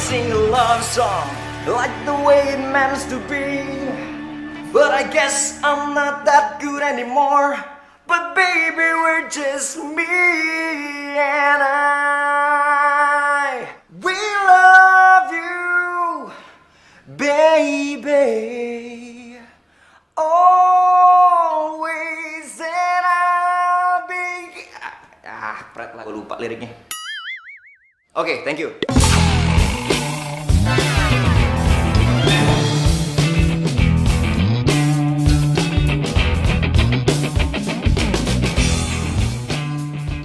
sing a love song like the way it meant to be. But I guess I'm not that good anymore. But baby, we're just me and I. We love you, baby. Always and I'll be. Pret lah, gue lupa liriknya. Oke, thank you.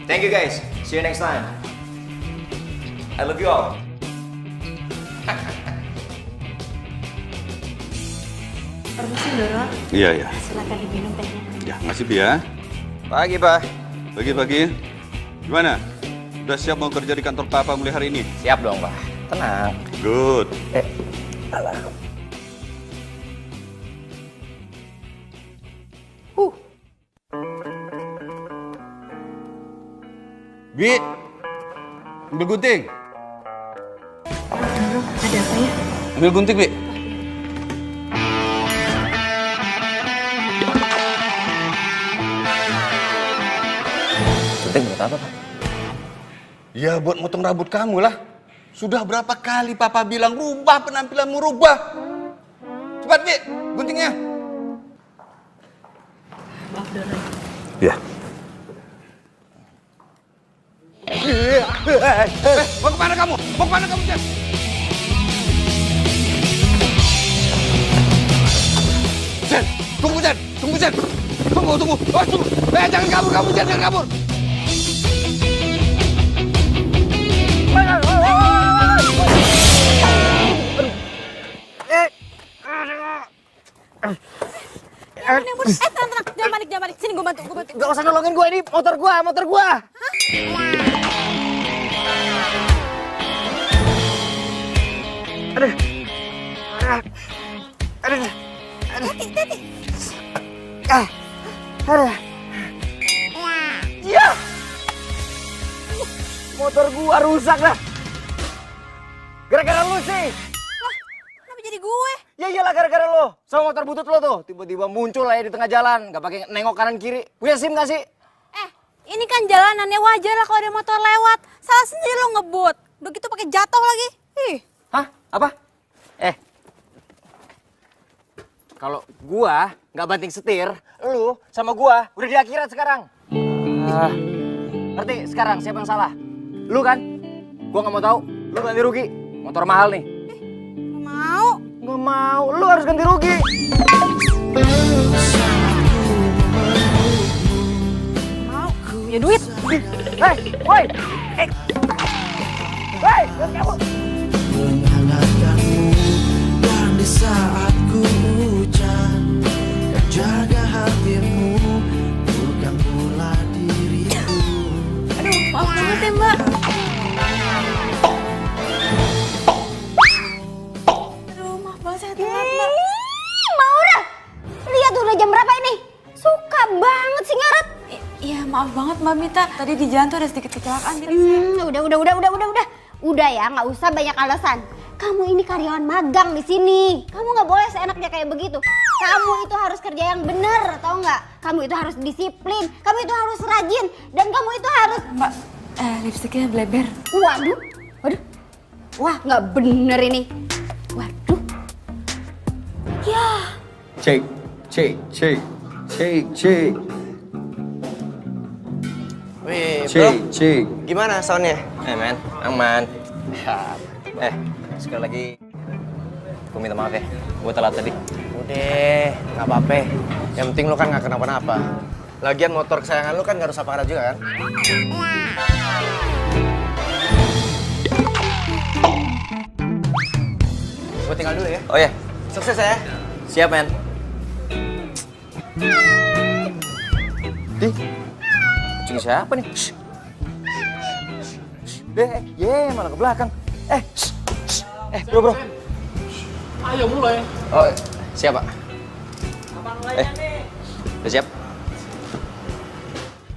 Thank you guys. See you next time. I love you all. Permisi, Doro. Iya, iya. Silakan diminum tehnya. Ya, makasih, Bi ya. Pagi, Pak. Pagi-pagi. Gimana? Udah siap mau kerja di kantor Papa mulai hari ini? Siap dong, Pak. Tenang. Good. Alah. Bi, ambil gunting. Doro, ada apa ya? Ambil gunting, Bi. Gunting buat apa, Pak? Ya, buat motong rambut kamu lah. Sudah berapa kali Papa bilang rubah penampilanmu, rubah. Cepat, Bi, guntingnya. Maaf, Doro. Ya. Mau kemana kamu? Mau kemana kamu, Jen? Jen, tunggu, Jen. Tunggu, Jen. Tunggu. Oh, tunggu. Jangan kabur, kamu, Jen. Jangan kabur. Tenang. Jangan balik. Sini gue bantu. Gak usah nolongin gue, ini motor gue. Aduh. Hati. Aduh. Ya. Motor gua rusak lah. Gara-gara lu sih. Kenapa jadi gue? Ya iyalah gara-gara lo. Sama motor butut lo tuh. Tiba-tiba muncul aja di tengah jalan. Gak pakai nengok kanan kiri. Punya SIM gak sih? Ini kan jalanannya wajar lah kalau ada motor lewat. Salah sendiri lo ngebut. Udah gitu pakai jatuh lagi. Ih. Hah? Apa? Kalau gua nggak banting setir, lu sama gua udah di akhirat sekarang. Ngerti sekarang siapa yang salah? Lu kan? Gua nggak mau tahu. Lu ganti rugi. Motor mahal nih. Gak mau. Nggak mau. Lu harus ganti rugi. Mau. Punya duit. Woi. Jangan kabur. Menghangatkanmu dan di saat ku hujan, jaga hatimu bukan pula diriku. Aduh, maaf banget ya, Mbak. Aduh, maaf banget saya telat, Mbak. Maura, lihat udah jam berapa ini? Suka banget sih ngaret. Iya, maaf banget Mbak Mita. Tadi di jalan tuh ada sedikit kecelakaan. Jadi Udah ya, nggak usah banyak alasan. Kamu ini karyawan magang di sini. Kamu nggak boleh seenaknya kayak begitu. Kamu itu harus kerja yang bener, tau nggak? Kamu itu harus disiplin. Kamu itu harus rajin. Dan kamu itu harus... Mbak, lipstiknya bleber. Waduh. Wah, nggak bener ini. Waduh. Ya. Cek. Wih, bro. Cek. Gimana soundnya? Men, aman. Sekali lagi gue minta maaf ya. Gue telat tadi. Udah, nggak apa-apa. Yang penting lu kan nggak kenapa-napa. Lagian motor kesayangan lu kan nggak rusak parah juga kan? Gue tinggal dulu ya. Oh ya, Sukses ya. siap men. Di, kucing siapa nih? Malah ke belakang. Bro. Ayo mulai. Oh, siap, Pak. Udah siap?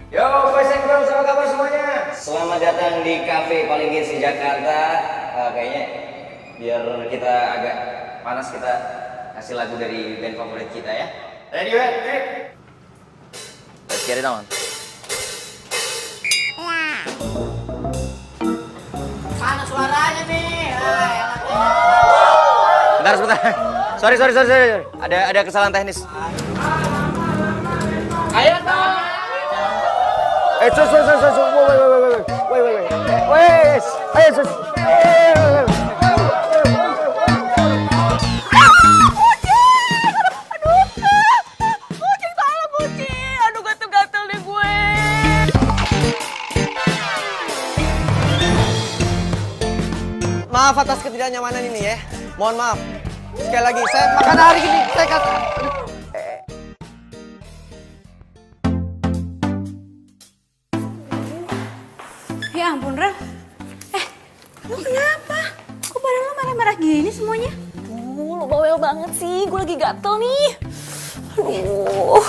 Yo, boys and girls, apa kabar semuanya? Selamat datang di cafe paling hits di Jakarta. Kayaknya Biar kita agak panas, kita kasih lagu dari band favorit kita ya. Ready, ready? Let's get it on. Mana suaranya nih? Bentar, sebentar. Sorry. Ada kesalahan teknis. Ayo dong. Sus. Wait. Ayo, sus. Aduh, gatel-gatel deh gue. Maaf atas ketidaknyamanan ini ya. Mohon maaf. Sekali lagi, saya makan hari ini, saya kata. Ya ampun, Rel. Lu kenapa? Kok badan lu merah-merah gini semuanya? Lu bawel banget sih, gue lagi gatel nih. Aduh.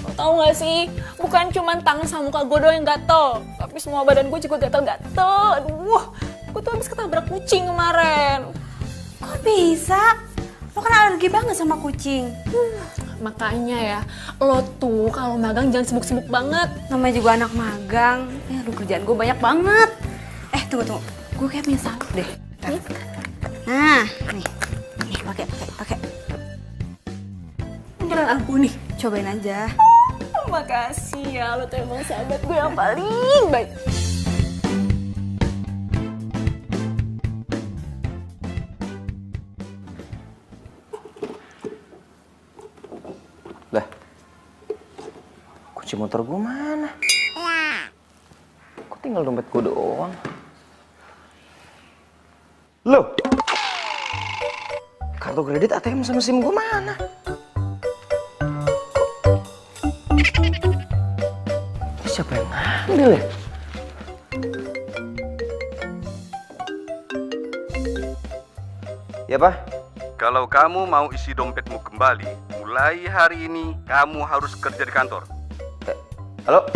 Lo tau gak sih, bukan cuma tangan sama muka gue doang yang gatel, tapi semua badan gue juga gatel-gatel. Aduh, gue tuh habis ketabrak kucing kemarin. Kok bisa? Lo kan alergi banget sama kucing. Makanya ya, lo tuh kalau magang jangan sibuk-sibuk banget. Namanya juga anak magang. Aduh, kerjaan gue banyak banget. Tunggu. Gue kayak punya salep deh. Nah, nih, pakai. Jalan aku nih. Cobain aja. Makasih ya, lo tuh emang sahabat gue yang paling baik. Lah, kunci motor gue mana? Kok tinggal dompet gue doang? Loh, kartu kredit ATM sama SIM gue mana? Siapa yang ngambil ya? Ya, Pak. Kalau kamu mau isi dompetmu kembali, mulai hari ini kamu harus kerja di kantor. Halo?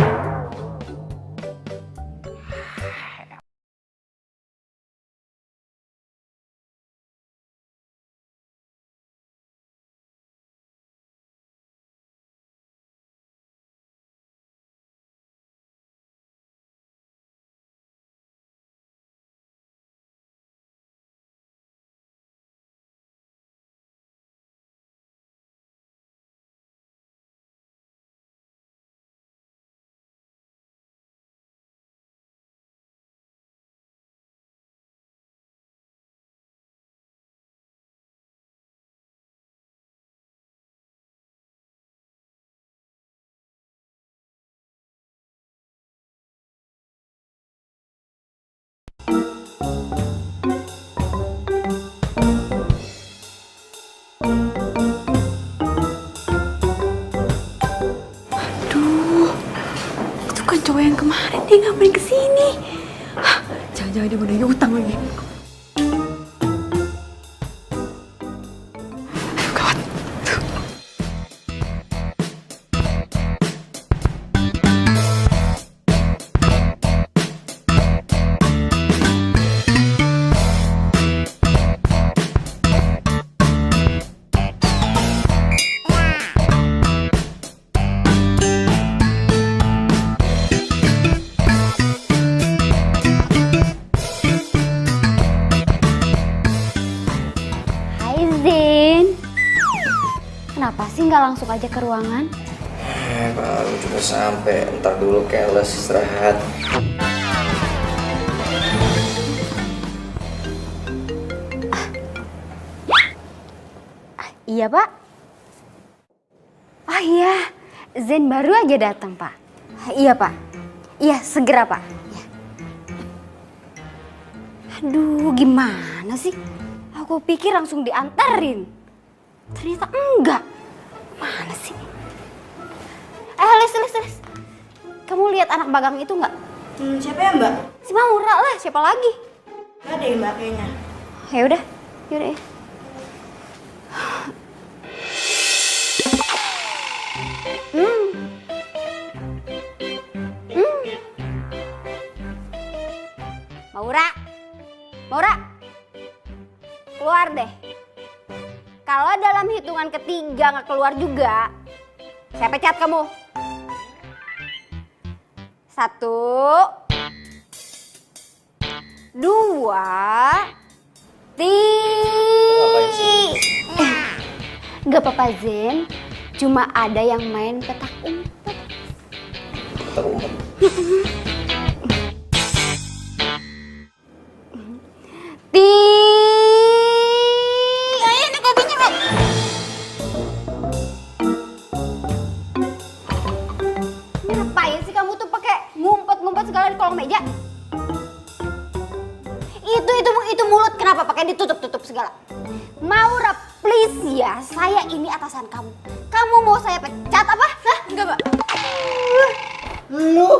Cowok yang kemarin dia ngapain kesini? Jangan-jangan dia mau nagih utang lagi. Aduh, gawat. Kenapa sih nggak langsung aja ke ruangan? Baru juga sampai, ntar dulu keles istirahat. Iya, Pak. Oh iya, Zen baru aja datang, Pak. Iya, Pak. Iya, segera, Pak. Ya. Aduh, gimana sih? Aku pikir langsung diantarin. Ternyata enggak. Mana sih? Lis. Kamu lihat anak magang itu enggak? Siapa ya, Mbak? Si Maura lah, siapa lagi? Gak ada ya, Mbak, kayaknya. Yaudah ya. Maura, Maura, keluar deh. Kalau dalam hitungan ketiga nggak keluar juga, saya pecat kamu. 1, 2, 3. Gak apa-apa Zen, cuma ada yang main petak umpet. Petak umpet. Ayo nih kopinya, Mbak. Ngapain sih kamu tuh pakai ngumpet-ngumpet segala di kolong meja? Itu mulut kenapa pakai ditutup-tutup segala? Maura, please ya, saya ini atasan kamu. Kamu mau saya pecat apa? Hah? Enggak, Mbak. Lu.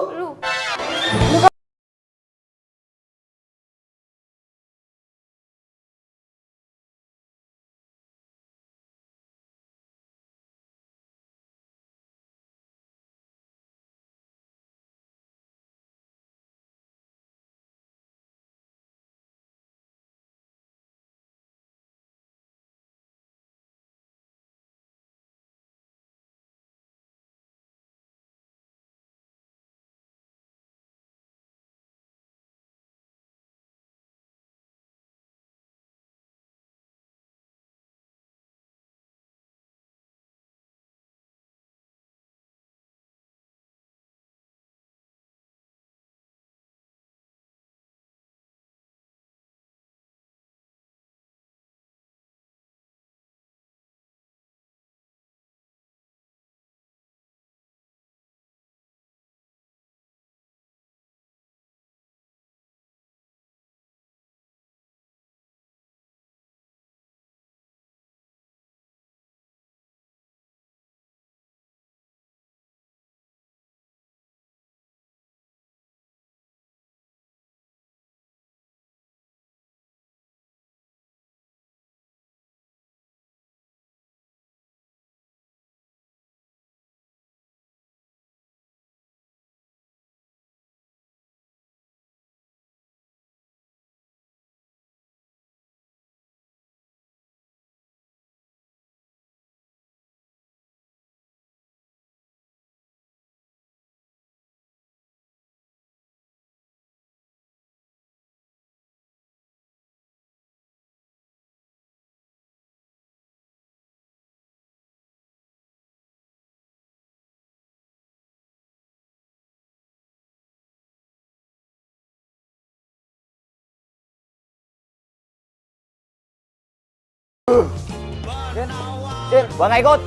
Sin, gua nggak ikut.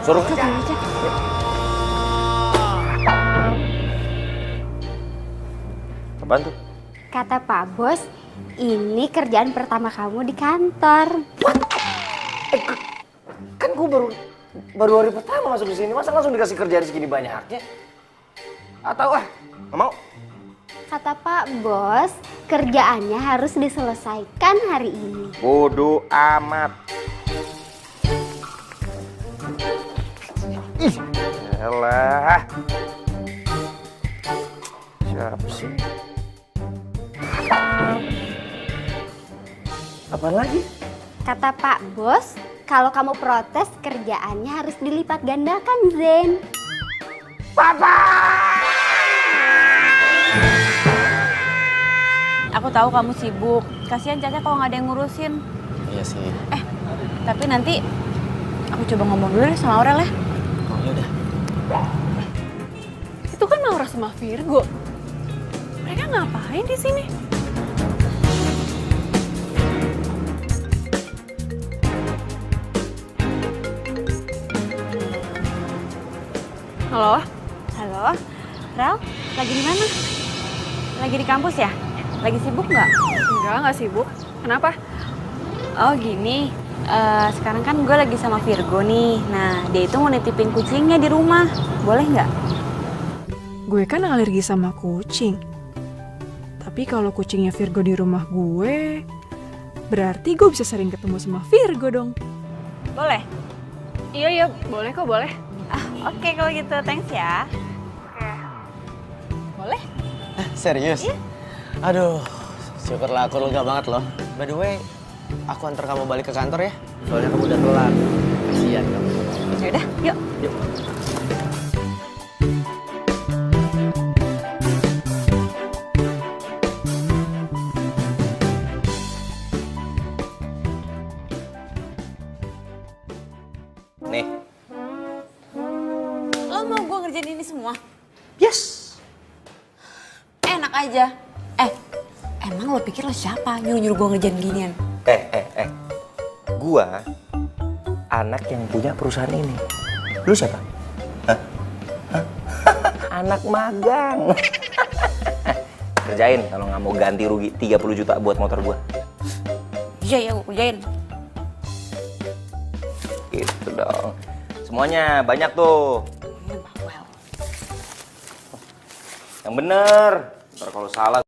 Suruh Aja. apaan tuh? Kata Pak Bos, ini kerjaan pertama kamu di kantor. Kan gua baru hari pertama masuk di sini, masa langsung dikasih kerjaan segini banyaknya? Atau nggak mau? Kata Pak Bos, kerjaannya harus diselesaikan hari ini. Bodoh amat. Ih, elah. Siapa sih? Apaan lagi? Kata Pak Bos, kalau kamu protes kerjaannya harus dilipat gandakan, Zen. Papa! Aku tahu kamu sibuk. Kasihan Caca kalau nggak ada yang ngurusin. Iya sih. Tapi nanti aku coba ngomong dulu deh sama Aurel ya. Oh ya udah. Itu kan Maura sama Virgo. Mereka ngapain di sini? Halo? Halo, Rel, lagi di mana? Lagi di kampus ya? Lagi sibuk nggak? Enggak sibuk. Kenapa? Oh gini, sekarang kan gue lagi sama Virgo nih. Nah, dia itu mau nitipin kucingnya di rumah. Boleh nggak? Gue kan alergi sama kucing. Tapi kalau kucingnya Virgo di rumah gue, berarti gue bisa sering ketemu sama Virgo dong. Boleh? Iya, boleh kok, boleh. Oke, kalau gitu, thanks ya. Boleh? Serius? Aduh, Syukurlah aku lega banget loh. By the way, aku antar kamu balik ke kantor ya. Soalnya kamu udah telat. Kasian kamu. Ya udah, yuk. Yuk. Nih. Lo mau gue ngerjain ini semua? Yes. Enak aja. Emang lo pikir lo siapa nyuruh-nyuruh gue ngerjain ginian? Gua anak yang punya perusahaan ini. Lu siapa? Hah? Hah? Anak magang. Kerjain kalau nggak mau ganti rugi 30 juta buat motor gua. Iya, gue kerjain. Gitu dong. Semuanya banyak tuh. Yang bener. Ntar kalau salah.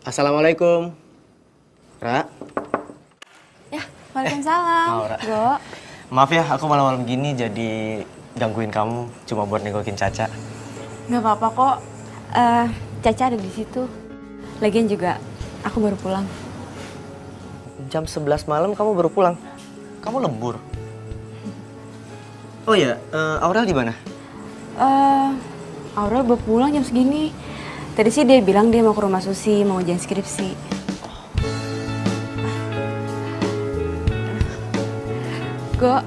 Assalamualaikum. Ra. Ya, waalaikumsalam. Mau, Ra. Go. Maaf ya, aku malam-malam gini jadi gangguin kamu cuma buat nengokin Caca. Gak apa-apa kok. Caca ada di situ. Lagian juga aku baru pulang. Jam 11 malam kamu baru pulang. Kamu lembur. Oh iya, Aurel di mana? Aurel baru pulang jam segini. Tadi sih dia bilang dia mau ke rumah Susi, mau ngerjain skripsi. Go.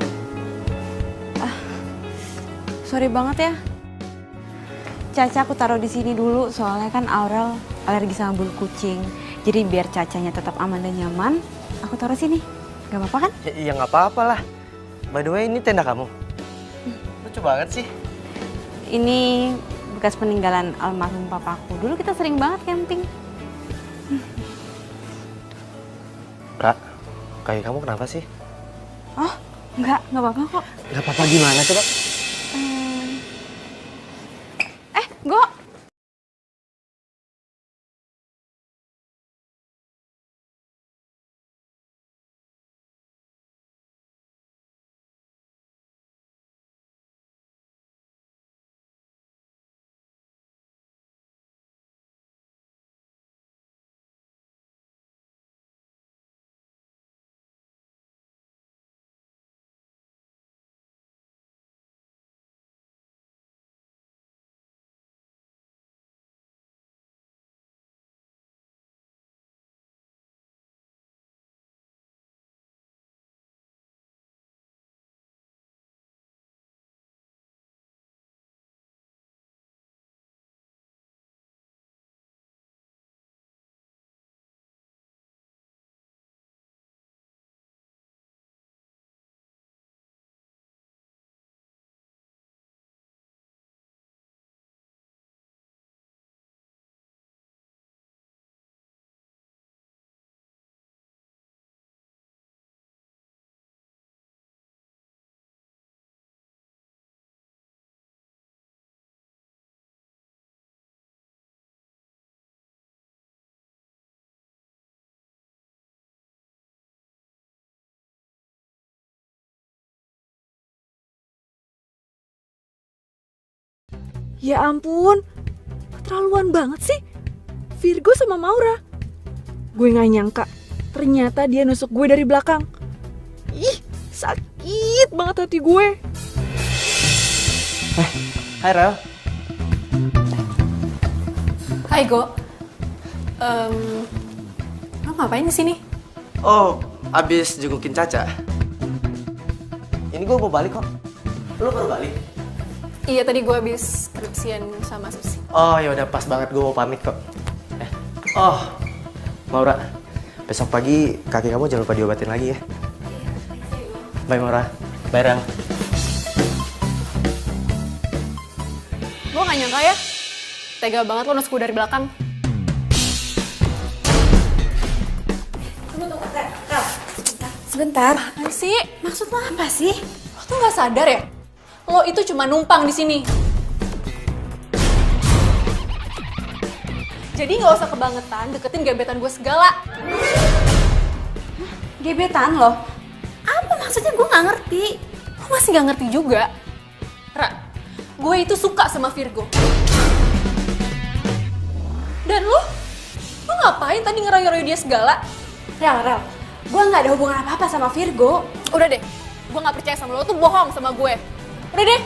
Sorry banget ya. Caca aku taruh di sini dulu, soalnya kan Aurel alergi sama bulu kucing. Jadi biar Cacanya tetap aman dan nyaman, aku taruh sini. Gak apa-apa kan? Ya nggak apa-apa lah. By the way, ini tenda kamu. Lucu banget sih. Ini bekas peninggalan almarhum papaku. Dulu kita sering banget camping. Ra, kaki kamu kenapa sih? Oh, nggak apa-apa kok. Nggak apa-apa gimana coba? Go. Ya ampun, keterlaluan banget sih. Virgo sama Maura. Gue gak nyangka, ternyata dia nusuk gue dari belakang. Ih, sakit banget hati gue. Hai Rel. Hai Go. Lo ngapain di sini? Oh, abis jengukin Caca. Ini gue mau balik kok. Lo baru balik? Iya, tadi gue habis skripsian sama Susi. Oh ya udah pas banget, gue mau pamit kok. Oh, Maura, besok pagi kaki kamu jangan lupa diobatin lagi ya. Bye Maura. Bye Rel. Gue gak nyangka ya, tega banget lo nusuk gue dari belakang. Sebentar. Apaan sih? Maksud lo apa sih? Lo tuh gak sadar ya? Lo itu cuma numpang di sini. Jadi gak usah kebangetan deketin gebetan gue segala. Gebetan lo? Apa maksudnya? Gue gak ngerti. Lo masih gak ngerti juga? Ra, gue itu suka sama Virgo. Dan lo ngapain tadi ngeroy-roy dia segala? Rel, gue gak ada hubungan apa-apa sama Virgo. Udah deh, gue gak percaya sama lo tuh bohong sama gue. Udah deh,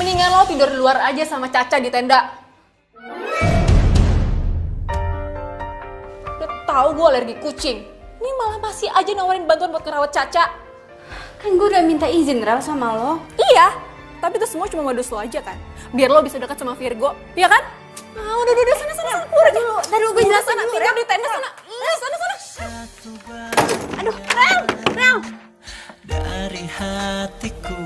mendingan lo tidur di luar aja sama Caca di tenda. Udah tahu gue alergi kucing. Ini malah masih aja nawarin bantuan buat ngerawat Caca. Kan gue udah minta izin Rel sama lo. Iya, tapi itu semua cuma modus lo aja kan. Biar lo bisa dekat sama Virgo, iya kan? Ah, udah, sana, keluar aja. Tadi gue jelasin Sana, dulu, Virgo Rel. di tenda sana. Sana. Aduh, Rel. Dari hatiku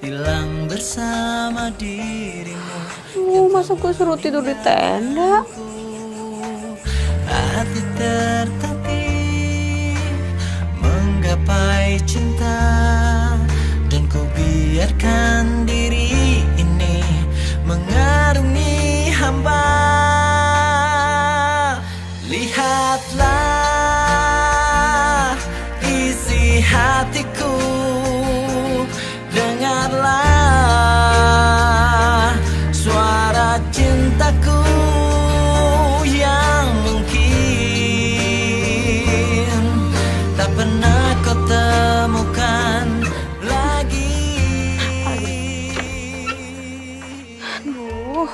hilang bersama dirimu. Masa gue suruh tidur di tenda? Hati tertatih menggapai cinta, dan ku biarkan diri ini mengarungi hamba. Lihatlah isi hatiku, dengarlah suara cintaku yang mungkin tak pernah kau temukan lagi. Aduh.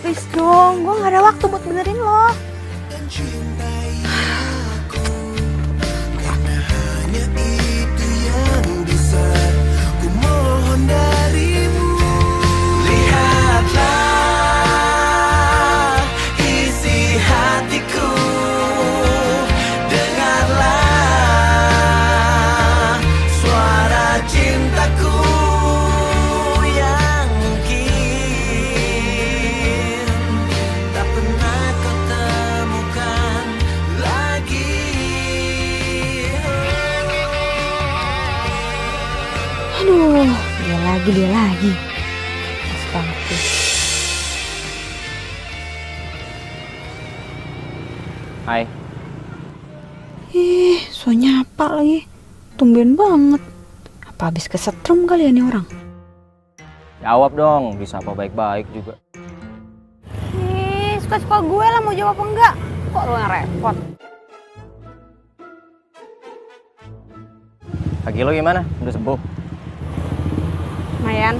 Please dong, gue gak ada waktu buat benerin lo. Cintai aku, karena hanya itu yang bisa ku mohon darimu. Lihatlah isi hatiku, dengarlah suara cintaku yang mungkin tak pernah kau temukan lagi. Aduh, dia lagi. Pas banget sih. Hai. So nyapa lagi. Tumben banget. Apa habis kesetrum kali ya nih orang? Jawab dong, bisa apa baik-baik juga. Suka-suka gue lah mau jawab apa enggak. Kok lo yang repot? Kaki lo gimana? Udah sembuh? Lumayan.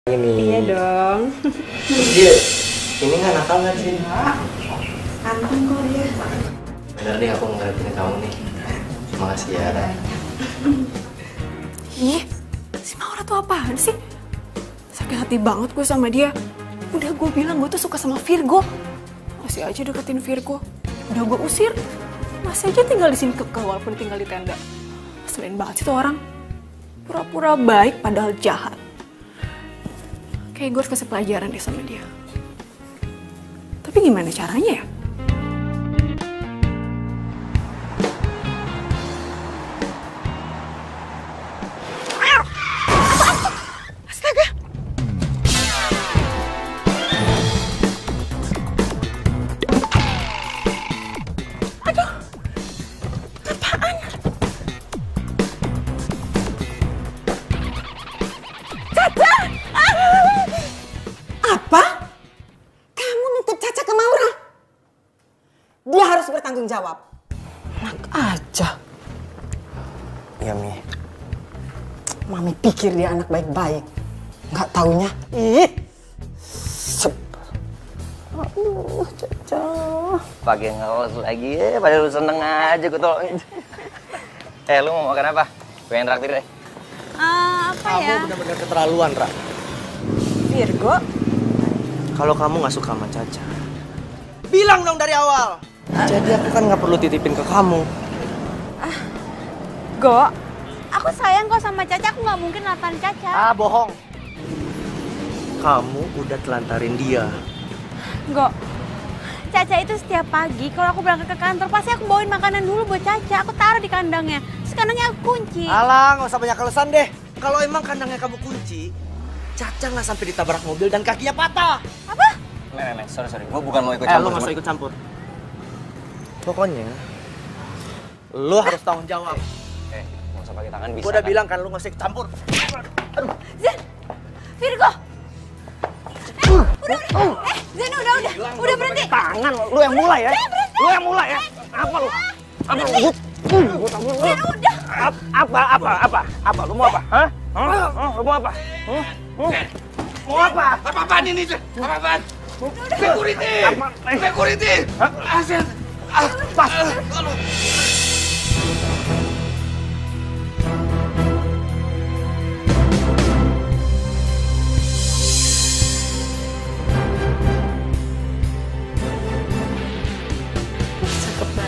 Ini. Iya dong. Dia, ini nggak nakal nggak sih? Anteng kok dia. Bener deh aku ngertiin kamu nih. Makasih ya. Ih, si Maura tuh apaan sih? Sakit hati banget gue sama dia. Udah gue bilang gue tuh suka sama Virgo. Masih aja deketin Virgo. Udah gue usir. Masih aja tinggal di sini kekeh walaupun tinggal di tenda. Selain banget sih tuh orang. Pura-pura baik padahal jahat. Kayak gue harus kasih pelajaran deh sama dia. Tapi gimana caranya ya? Astaga! Aduh! Apaan? Caca! Apa? Kamu nitip Caca ke Maura? Dia harus bertanggung jawab. Enak aja. Iya, Mi. Mami pikir dia anak baik-baik. Nggak taunya, ih. Aduh, Caca. Pakai ngelos lagi ya, padahal lu seneng aja gue tolongin. Lu mau makan apa? Gue yang traktir deh. Apa ya? Kamu benar-benar keterlaluan, Ra. Virgo, Kalau kamu nggak suka sama Caca, bilang dong dari awal. Jadi aku kan nggak perlu titipin ke kamu. Go, aku sayang kok sama Caca, aku nggak mungkin lantarin Caca. Ah, bohong. Kamu udah telantarin dia. Go, Caca itu setiap pagi kalau aku berangkat ke kantor pasti aku bawain makanan dulu buat Caca. Aku taruh di kandangnya. Terus kandangnya aku kunci. Alah, nggak usah banyak alasan deh. Kalau emang kandangnya kamu kunci, Caca nggak sampai ditabrak mobil dan kakinya patah. Apa? Nek, sorry. Gue bukan mau ikut Lu campur. nggak usah ikut campur. Pokoknya, lu harus tanggung jawab. Nggak usah pakai tangan bisa. Gue udah kan? bilang kan lu nggak usah ikut campur. Zen, Virgo. Udah. Zen, udah berhenti. Tangan, lu yang mulai ya. Lu yang mulai ya. Apa lu? Apa lu? Zen, udah. Apa? Lu mau apa? Hah? Lu mau apa? Mau apa? Apa-apaan ini? Apa-apaan? Security! Asen! Pas.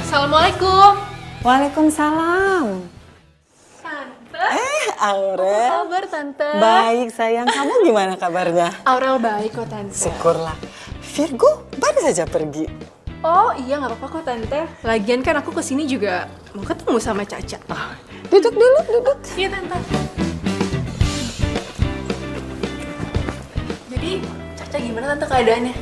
Assalamualaikum. Waalaikumsalam. Tante. Aurel. Apa kabar, Tante? Baik sayang, kamu gimana kabarnya? Aurel baik kok, Tante. Syukurlah. Virgo baru saja pergi. Oh iya, nggak apa-apa kok, Tante. Lagian kan aku kesini juga mau ketemu sama Caca. Duduk dulu, duduk. Iya, Tante. Jadi, Caca gimana, Tante, keadaannya?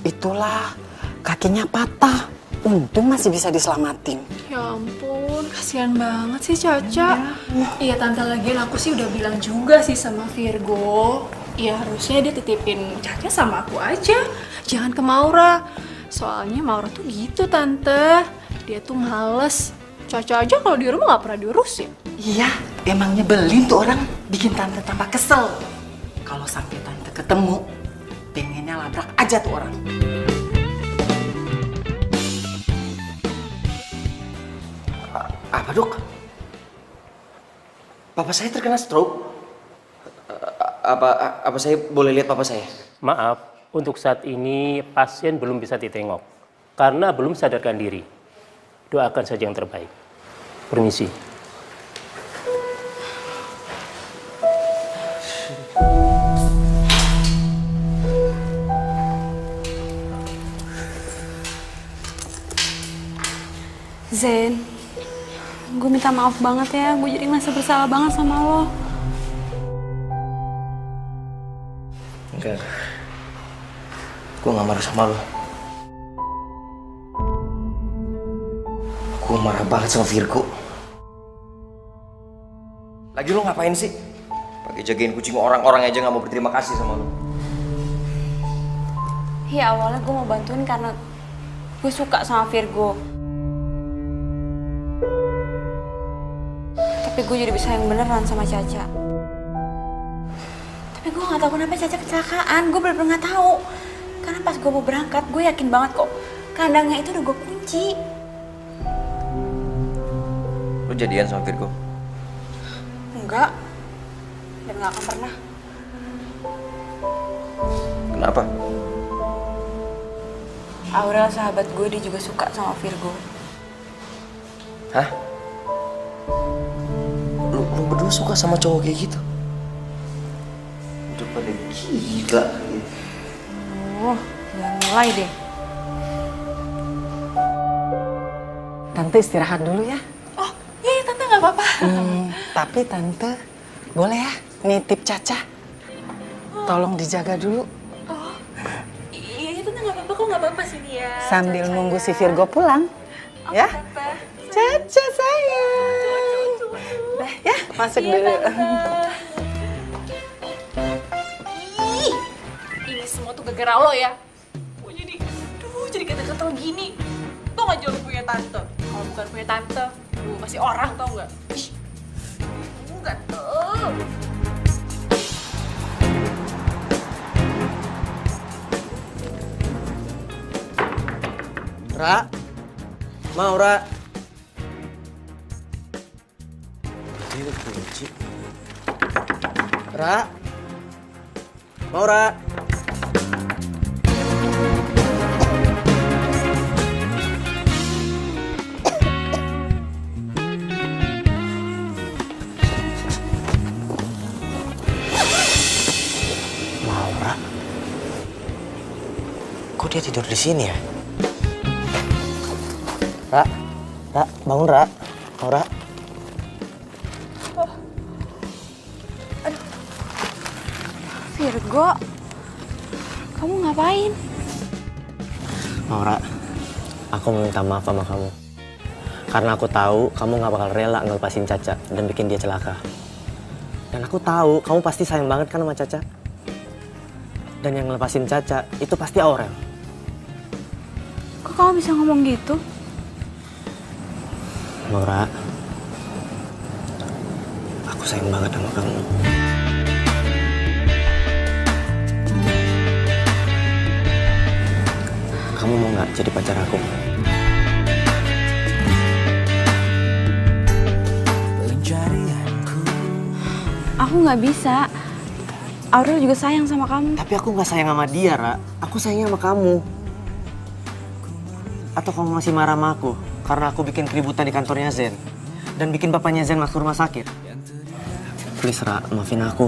Itulah, kakinya patah. Untung masih bisa diselamatin. Ya ampun, kasihan banget sih Caca. Iya, Tante, lagian aku sih udah bilang juga sih sama Virgo. Ya harusnya dia titipin Caca sama aku aja. Jangan ke Maura. Soalnya Maura tuh gitu, Tante. Dia tuh males. Caca aja kalau di rumah gak pernah diurusin. Iya, emang nyebelin tuh orang. Bikin tante tambah kesel. Kalau sampai tante ketemu, pengennya labrak aja tuh orang. Apa, Dok? Papa saya terkena stroke. Apa saya boleh lihat papa saya? Maaf, untuk saat ini pasien belum bisa ditengok karena belum sadarkan diri. Doakan saja yang terbaik. Permisi. Zen, gue minta maaf banget ya. Gue jadi ngerasa bersalah banget sama lo. Enggak. Gue gak marah sama lo. Gue marah banget sama Virgo. Lagi lo ngapain sih? Pakai jagain kucing orang-orang aja gak mau berterima kasih sama lo. Ya awalnya gue mau bantuin karena gue suka sama Virgo. Tapi gue jadi bisa yang beneran sama Caca. Tapi Tapi gue gak tahu kenapa Caca kecelakaan. Gue bener-bener gak tahu. Karena pas gue mau berangkat, gue yakin banget kok kandangnya itu udah gue kunci. Lu jadian sama Virgo? Enggak. Dan gak akan pernah. Kenapa? Aurel sahabat gue, dia juga suka sama Virgo. Hah? Lu berdua suka sama cowok kayak gitu? Udah pada gila. Oh, jangan mulai deh. Tante istirahat dulu ya. Oh, iya Tante nggak apa-apa. Tapi Tante boleh ya nitip Caca. Tolong dijaga dulu. Oh, iya Tante nggak apa-apa kok, nggak apa-apa sini ya. Sambil nunggu si Virgo pulang. Ya. Caca sayang. Dah ya, masuk dulu. Ih, ini semua tuh gara-gara lo ya. Gue jadi kata-kata gini. Tau gak jauh punya tante? Kalau bukan punya tante, lu masih orang tau gak? Ih, enggak tuh. Ra, Maura. Ini kunci. Ra, Maura. Maura. Kok dia tidur di sini ya? Ra, bangun Ra. Maura. Virgo, kamu ngapain? Maura, aku mau minta maaf sama kamu. Karena aku tahu kamu gak bakal rela ngelepasin Caca dan bikin dia celaka. Dan aku tahu kamu pasti sayang banget kan sama Caca. Dan yang ngelepasin Caca itu pasti Aurel. Kok kamu bisa ngomong gitu? Maura, aku sayang banget sama kamu. Kamu mau nggak jadi pacar aku? Aku nggak bisa. Aurel juga sayang sama kamu. Tapi aku nggak sayang sama dia, Ra. Aku sayang sama kamu. Atau kamu masih marah sama aku karena aku bikin keributan di kantornya Zen dan bikin bapaknya Zen masuk rumah sakit? Please, Ra, maafin aku.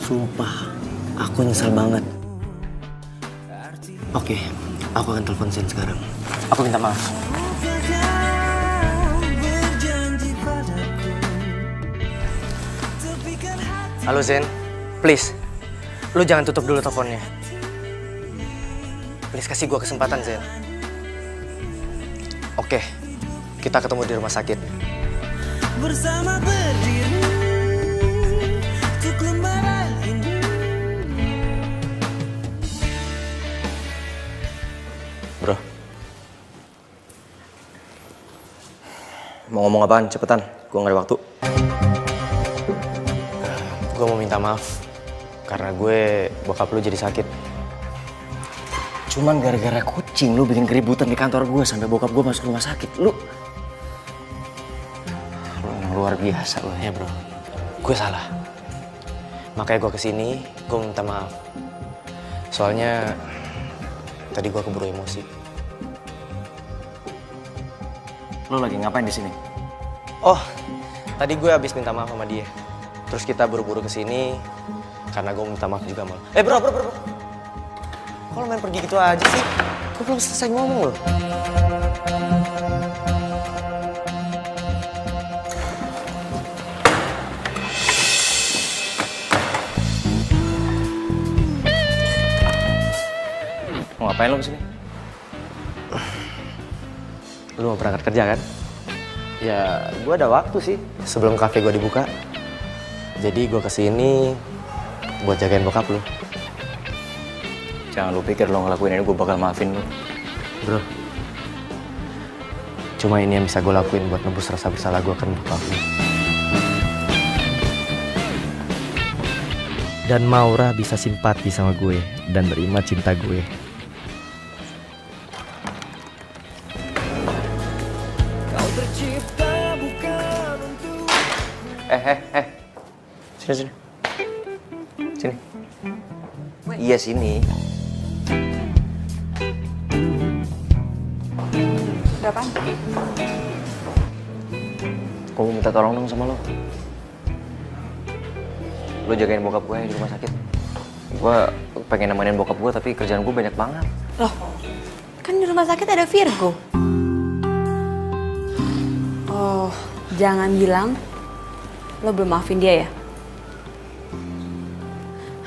Sumpah, aku nyesel banget. Oke, aku akan telepon Zen sekarang. Aku minta maaf. Halo Zen, please, lu jangan tutup dulu teleponnya. Please kasih gua kesempatan Zen. Oke, kita ketemu di rumah sakit. Bersama berdiri untuk lembaran ini. Bro, mau ngomong apaan? Cepetan, gue gak ada waktu. Gue mau minta maaf karena gue bokap lu jadi sakit. Cuman gara-gara kucing lu bikin keributan di kantor gue sampai bokap gue masuk rumah sakit. Lu yang luar biasa lu. Ya bro, gue salah. Makanya gue kesini, gue minta maaf. Soalnya tadi gue keburu emosi. Lu lagi ngapain di sini? Oh, tadi gue habis minta maaf sama dia. Terus kita buru-buru kesini karena gue minta maaf juga mal. Bro. Kok lo main pergi gitu aja sih? Gue belum selesai ngomong loh. Mau ngapain lu kesini? Lu mau berangkat kerja kan? Ya, gue ada waktu sih sebelum kafe gue dibuka. Jadi gue kesini buat jagain bokap lu. Jangan lu pikir lo ngelakuin ini gue bakal maafin lu. Bro, cuma ini yang bisa gue lakuin buat nebus rasa bersalah gue ke bokap lu. Dan Maura bisa simpati sama gue dan nerima cinta gue. Kau tercipta bukan untuk Sini. Sini. Iya sini. Udah apaan? Gue minta tolong dong sama lo. Lo jagain bokap gue di rumah sakit. Gue pengen nemenin bokap gue tapi kerjaan gue banyak banget. Loh, kan di rumah sakit ada Virgo. Oh, jangan bilang lo belum maafin dia ya?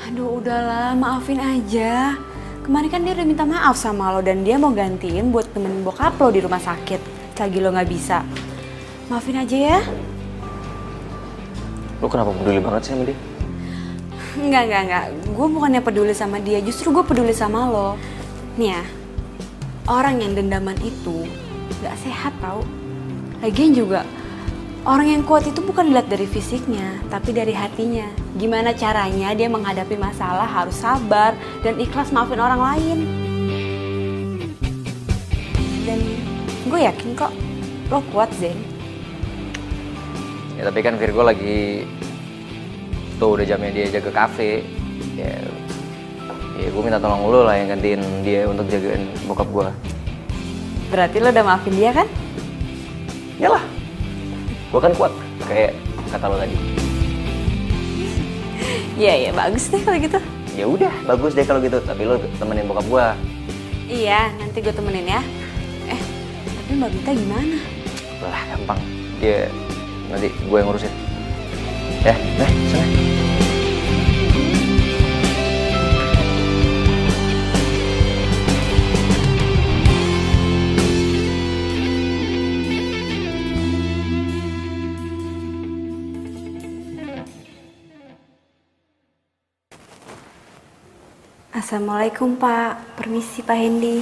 Aduh, udahlah, maafin aja. Kemarin kan dia udah minta maaf sama lo dan dia mau gantiin buat temenin bokap lo di rumah sakit. Lagi lo nggak bisa. Maafin aja ya. Lo kenapa peduli banget sih sama dia? Enggak. Gue bukannya peduli sama dia, justru gue peduli sama lo. Nih ya, orang yang dendaman itu gak sehat tau. Lagian juga, orang yang kuat itu bukan dilihat dari fisiknya, tapi dari hatinya. Gimana caranya dia menghadapi masalah harus sabar dan ikhlas maafin orang lain. Dan gue yakin kok, lo kuat Zen. Ya tapi kan Virgo lagi tuh udah jamnya dia jaga kafe. Ya gue minta tolong lo lah yang gantiin dia untuk jagain bokap gue. Berarti lo udah maafin dia kan? Yalah, gue kan kuat kayak kata lo tadi. Iya bagus deh kalau gitu. Ya udah bagus deh kalau gitu, tapi lo temenin bokap gue. Iya, nanti gue temenin ya. Tapi Mbak Bita gimana? Lah gampang, dia nanti gue yang ngurusin. Ya, sana. Assalamualaikum Pak, permisi Pak Hendy.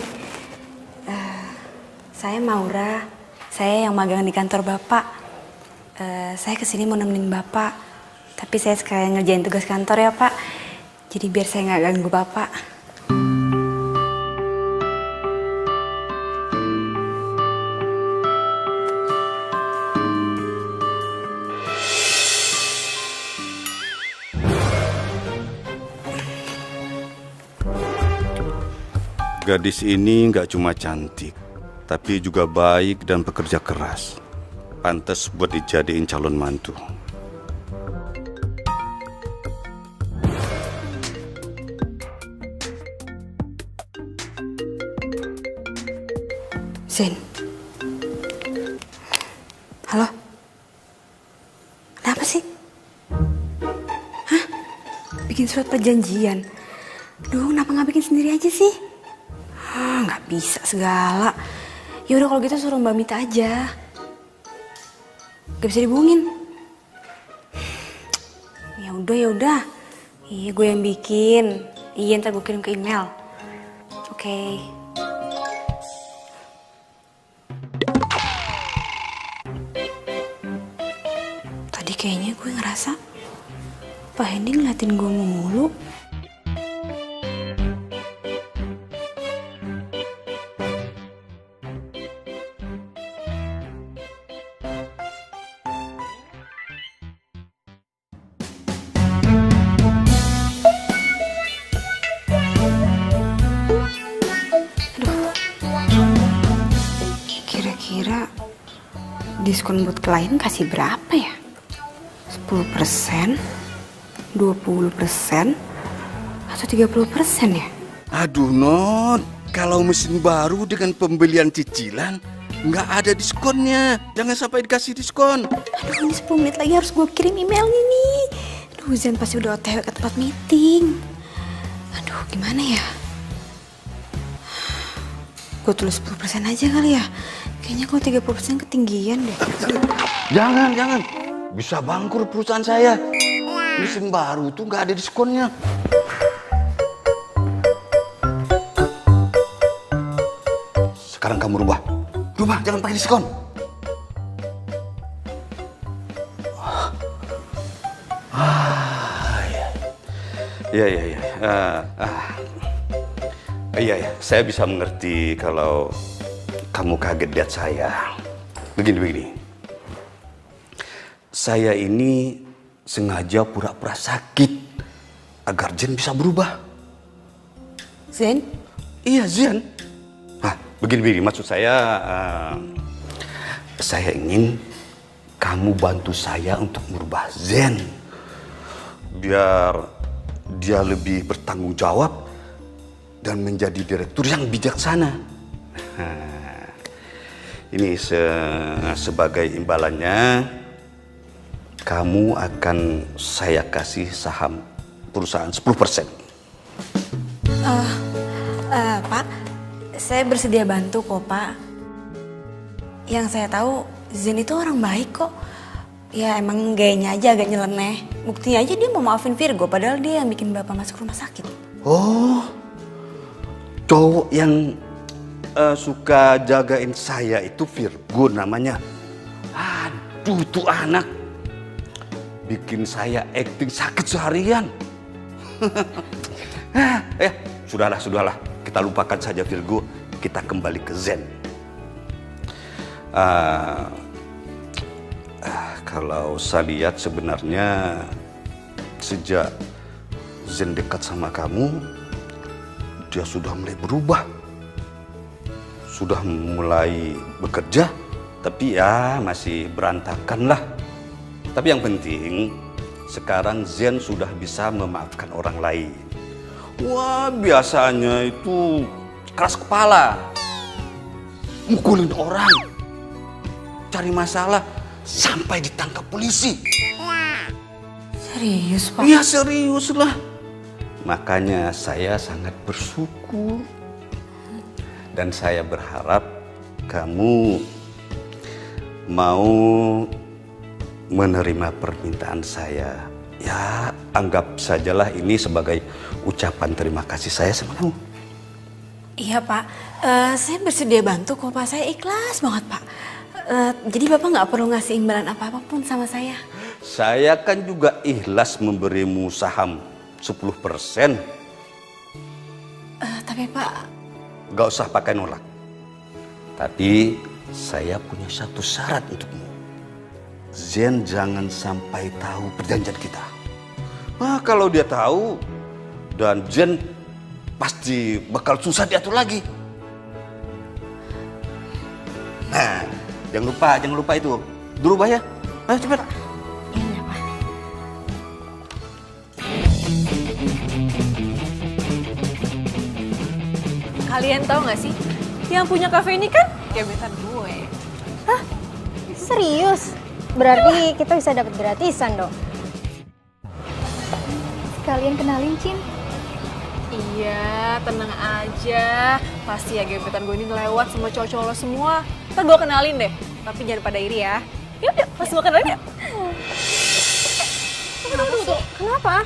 Saya Maura, saya yang magang di kantor Bapak. Saya kesini mau nemenin Bapak, tapi saya sekalian ngerjain tugas kantor ya Pak. Jadi biar saya nggak ganggu Bapak. Gadis ini nggak cuma cantik, tapi juga baik dan pekerja keras. Pantas buat dijadiin calon mantu. Zen. Halo? Kenapa sih? Hah? Bikin surat perjanjian? Duh, kenapa nggak bikin sendiri aja sih? Nggak bisa segala. Yaudah kalau gitu suruh Mbak Mita aja. Gak bisa dihubungin. Ya udah. Iya, gue yang bikin. Iya, ntar gue kirim ke email. Oke. Tadi kayaknya gue ngerasa Pak Hendy ngeliatin gue mulu. Kira-kira diskon buat klien kasih berapa ya? 10%, 20%, atau 30% ya? Aduh Not, kalau mesin baru dengan pembelian cicilan nggak ada diskonnya. Jangan sampai dikasih diskon. Aduh, ini 10 menit lagi harus gue kirim email nih. Aduh, Zen pasti udah OTW ke tempat meeting. Aduh, gimana ya? Gue tulis 10% aja kali ya. Kayaknya kalau 30% ketinggian deh. Jangan. Bisa bangkrut perusahaan saya. Mesin baru tuh nggak ada diskonnya. Sekarang kamu rubah, jangan pakai diskon. Ya. Iya, iya, iya. Iya, ya. Saya bisa mengerti kalau kamu kaget lihat saya. Begini. Saya ini sengaja pura-pura sakit agar Zen bisa berubah. Zen? Iya, Zen. Nah, begini. Maksud saya ingin kamu bantu saya untuk merubah Zen. Biar dia lebih bertanggung jawab dan menjadi direktur yang bijaksana. Nah, ini sebagai imbalannya, kamu akan saya kasih saham perusahaan 10%. Pak, saya bersedia bantu kok, Pak. Yang saya tahu, Zen itu orang baik kok. Ya emang gayanya aja agak nyeleneh. Buktinya aja dia mau maafin Virgo, padahal dia yang bikin Bapak masuk rumah sakit. Oh, cowok yang suka jagain saya itu Virgo namanya. Aduh, tuh anak bikin saya acting sakit seharian. Sudahlah. Kita lupakan saja Virgo. Kita kembali ke Zen. Kalau saya lihat sebenarnya sejak Zen dekat sama kamu, dia sudah mulai berubah. Sudah mulai bekerja, tapi ya masih berantakan lah. Tapi yang penting, sekarang Zen sudah bisa memaafkan orang lain. Wah, biasanya itu keras kepala, mukulin orang, cari masalah, sampai ditangkap polisi. Serius, Pak? Iya, serius lah. Makanya saya sangat bersyukur. Dan saya berharap kamu mau menerima permintaan saya. Ya, anggap sajalah ini sebagai ucapan terima kasih saya sama kamu. Iya, Pak. Saya bersedia bantu kok, Pak. Saya ikhlas banget, Pak. Jadi Bapak nggak perlu ngasih imbalan apa-apapun sama saya. Saya kan juga ikhlas memberimu saham 10%. Tapi Pak... Gak usah pakai nolak. Tapi saya punya satu syarat untukmu. Zen jangan sampai tahu perjanjian kita. Nah, kalau dia tahu, dan Zen pasti bakal susah diatur lagi. Nah, jangan lupa itu. Dirubah ya. Ayo cepat. Iya, Pak. Kalian tahu nggak sih, yang punya kafe ini kan gebetan gue. Hah? Serius? Berarti kita bisa dapat gratisan dong. Sekalian kenalin, Cin. Iya, tenang aja. Pasti ya gebetan gue ini lewat sama cowok-cowok lo semua. Ntar gue kenalin deh, tapi jangan pada iri ya. Yuk, langsung gue kenalin ya. Tunggu. Kenapa?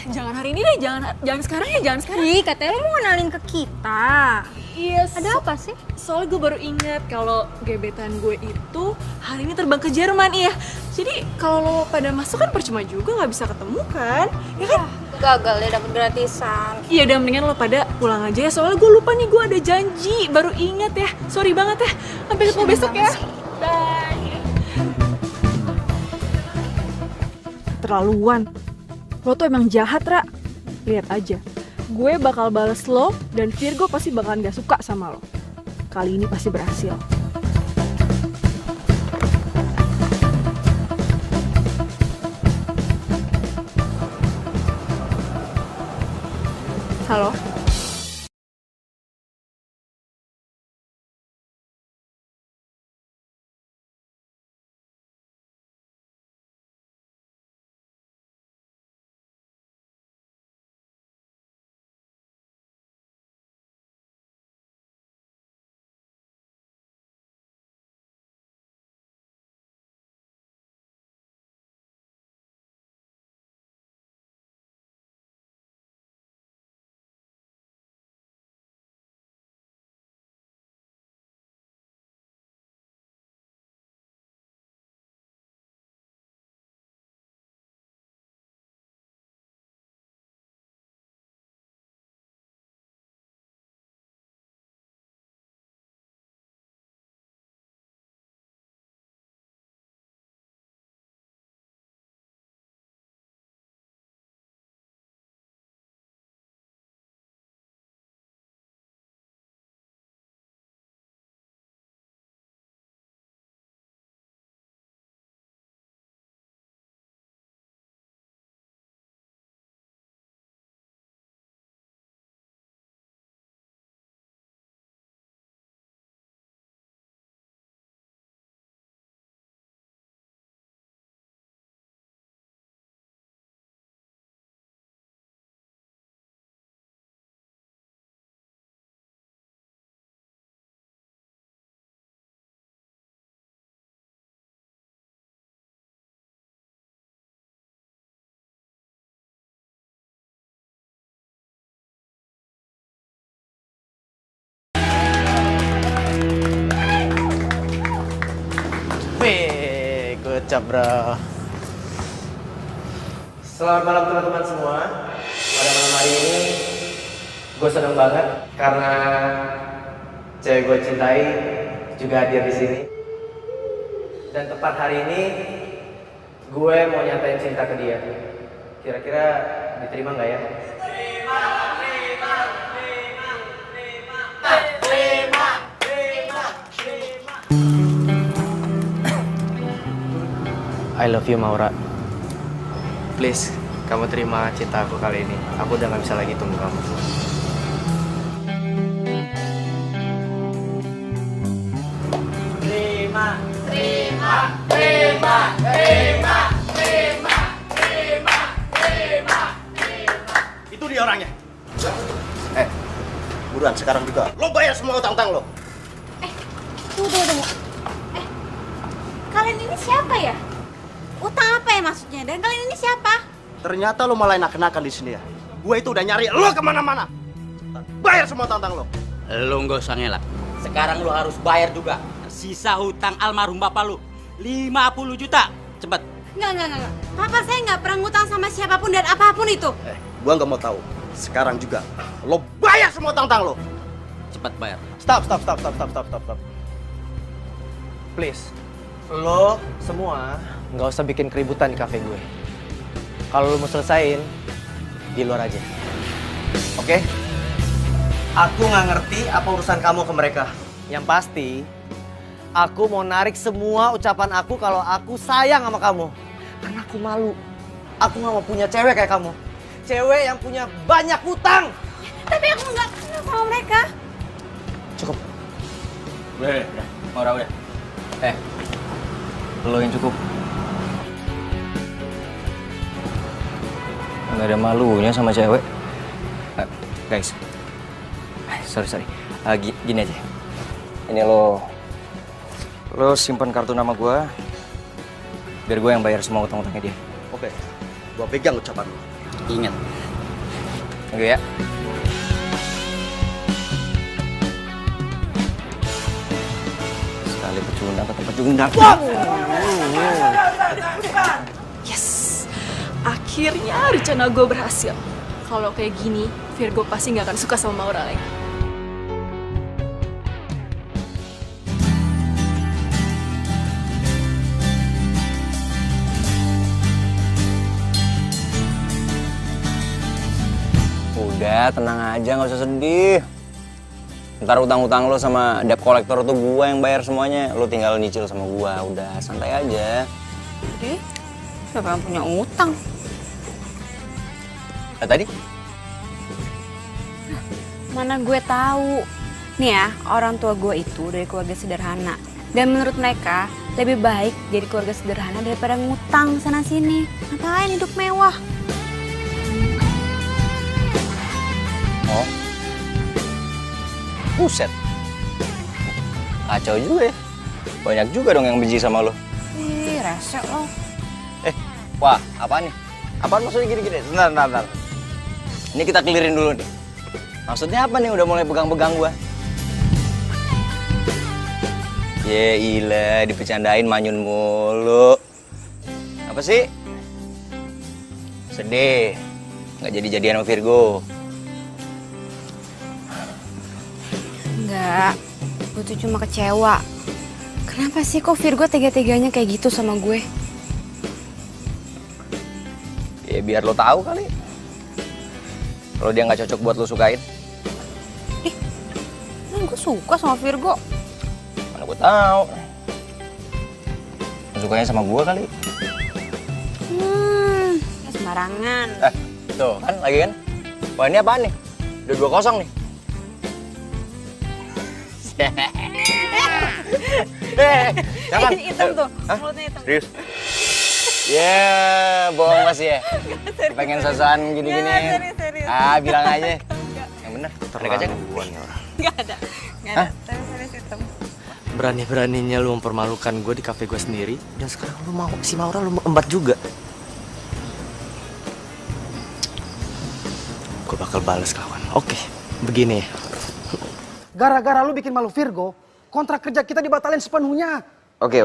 Jangan hari ini deh, jangan sekarang ya, jangan sekarang. Ih, katanya lo mau kenalin ke kita. Iya, Ada apa sih? Soalnya gue baru ingat kalau gebetan gue itu hari ini terbang ke Jerman, iya. Jadi kalau lo pada masuk kan percuma juga, nggak bisa ketemu kan, ya kan? Gagal deh dapet gratisan. Iya, udah mendingan lo pada pulang aja ya. Soalnya gue lupa nih, gue ada janji. Baru ingat ya. Sorry banget ya. Sampai ketemu besok ya. Bye. Terlaluan. Lo tuh emang jahat, Ra. Lihat aja. Gue bakal bales lo dan Virgo pasti bakalan gak suka sama lo. Kali ini pasti berhasil. Halo? Kocak, bro. Selamat malam teman-teman semua. Pada malam hari ini gue seneng banget karena cewek gue cintai juga hadir di sini. Dan tepat hari ini gue mau nyatain cinta ke dia. Kira-kira diterima nggak ya? I love you, Maura. Please, kamu terima cinta aku kali ini. Aku udah gak bisa lagi tunggu kamu. Itu dia orangnya. Buruan sekarang juga. Lo bayar semua utang-utang lo. Tunggu. Kalian ini siapa ya? Utang apa ya maksudnya? Dan kalian ini siapa? Ternyata lo malah enak-enakan di sini ya. Gue itu udah nyari lo kemana-mana. Bayar semua utang-utang lo. Lo nggak usah ngelak. Sekarang lo harus bayar juga. Sisa hutang almarhum bapak lo 50 juta. Cepet. Enggak. Papa saya nggak pernah ngutang sama siapapun dan apapun itu. Gue nggak mau tahu. Sekarang juga lo bayar semua utang-utang lo. Cepet bayar. Stop. Please, lo semua nggak usah bikin keributan di kafe gue. Kalau lo mau selesain, di luar aja. Oke? Aku nggak ngerti apa urusan kamu ke mereka. Yang pasti, aku mau narik semua ucapan aku kalau aku sayang sama kamu. Karena aku malu. Aku nggak mau punya cewek kayak kamu. Cewek yang punya banyak utang. Tapi aku nggak kenal sama mereka. Cukup. Udah. Maura udah. Lo yang cukup. Nggak ada malunya sama cewek. Guys, sorry. Gini aja. Ini lo simpan kartu nama gue, biar gue yang bayar semua utang-utangnya dia. Oke, gue pegang ucapan lo. Ingat. Oke ya. Sekali pecundang. Yes, akhirnya rencana gue berhasil. Kalau kayak gini, Virgo pasti nggak akan suka sama Maura lagi. Udah, tenang aja, nggak usah sedih. Ntar utang-utang lo sama debt collector tuh gua yang bayar semuanya. Lo tinggal nyicil sama gua, udah santai aja. Jadi, siapa yang punya utang? Tadi? Mana gue tahu. Nih ya, orang tua gue itu dari keluarga sederhana. Dan menurut mereka, lebih baik jadi keluarga sederhana daripada ngutang sana-sini. Ngapain hidup mewah? Oh. Buset. Kacau juga ya. Banyak juga dong yang benci sama lo. Ih, rese lo. Wah, apaan nih? Apaan maksudnya gini-gini? Bentar. Ini kita clearin dulu nih. Maksudnya apa nih udah mulai pegang-pegang gua? Ya ilah, dipecandain manyun mulu. Apa sih? Sedih. Nggak jadi-jadian sama Virgo. Enggak, gue tuh cuma kecewa. Kenapa sih kok Virgo tega-teganya kayak gitu sama gue? Ya biar lo tahu kali. Kalau dia nggak cocok buat lo sukain. Gue suka sama Virgo. Mana gue tahu. Lo sukanya sama gue kali. Sembarangan. Tuh kan lagi kan. Wah ini apaan nih? Udah 2-0 nih. Jangan. Hitam tuh, mulutnya hitam. Serius? Bohong masih ya? Pengen sosokan gini-gini. Serius. Bilang aja. Yang bener, tarik aja kan? Gak ada. Tapi serius hitam. Berani-beraninya lu mempermalukan gue di kafe gue sendiri. Dan sekarang lu mau, si Maura lu embat juga. Gue bakal balas kawan. Oke, begini. Gara-gara lu bikin malu Virgo, kontrak kerja kita dibatalin sepenuhnya. Oke,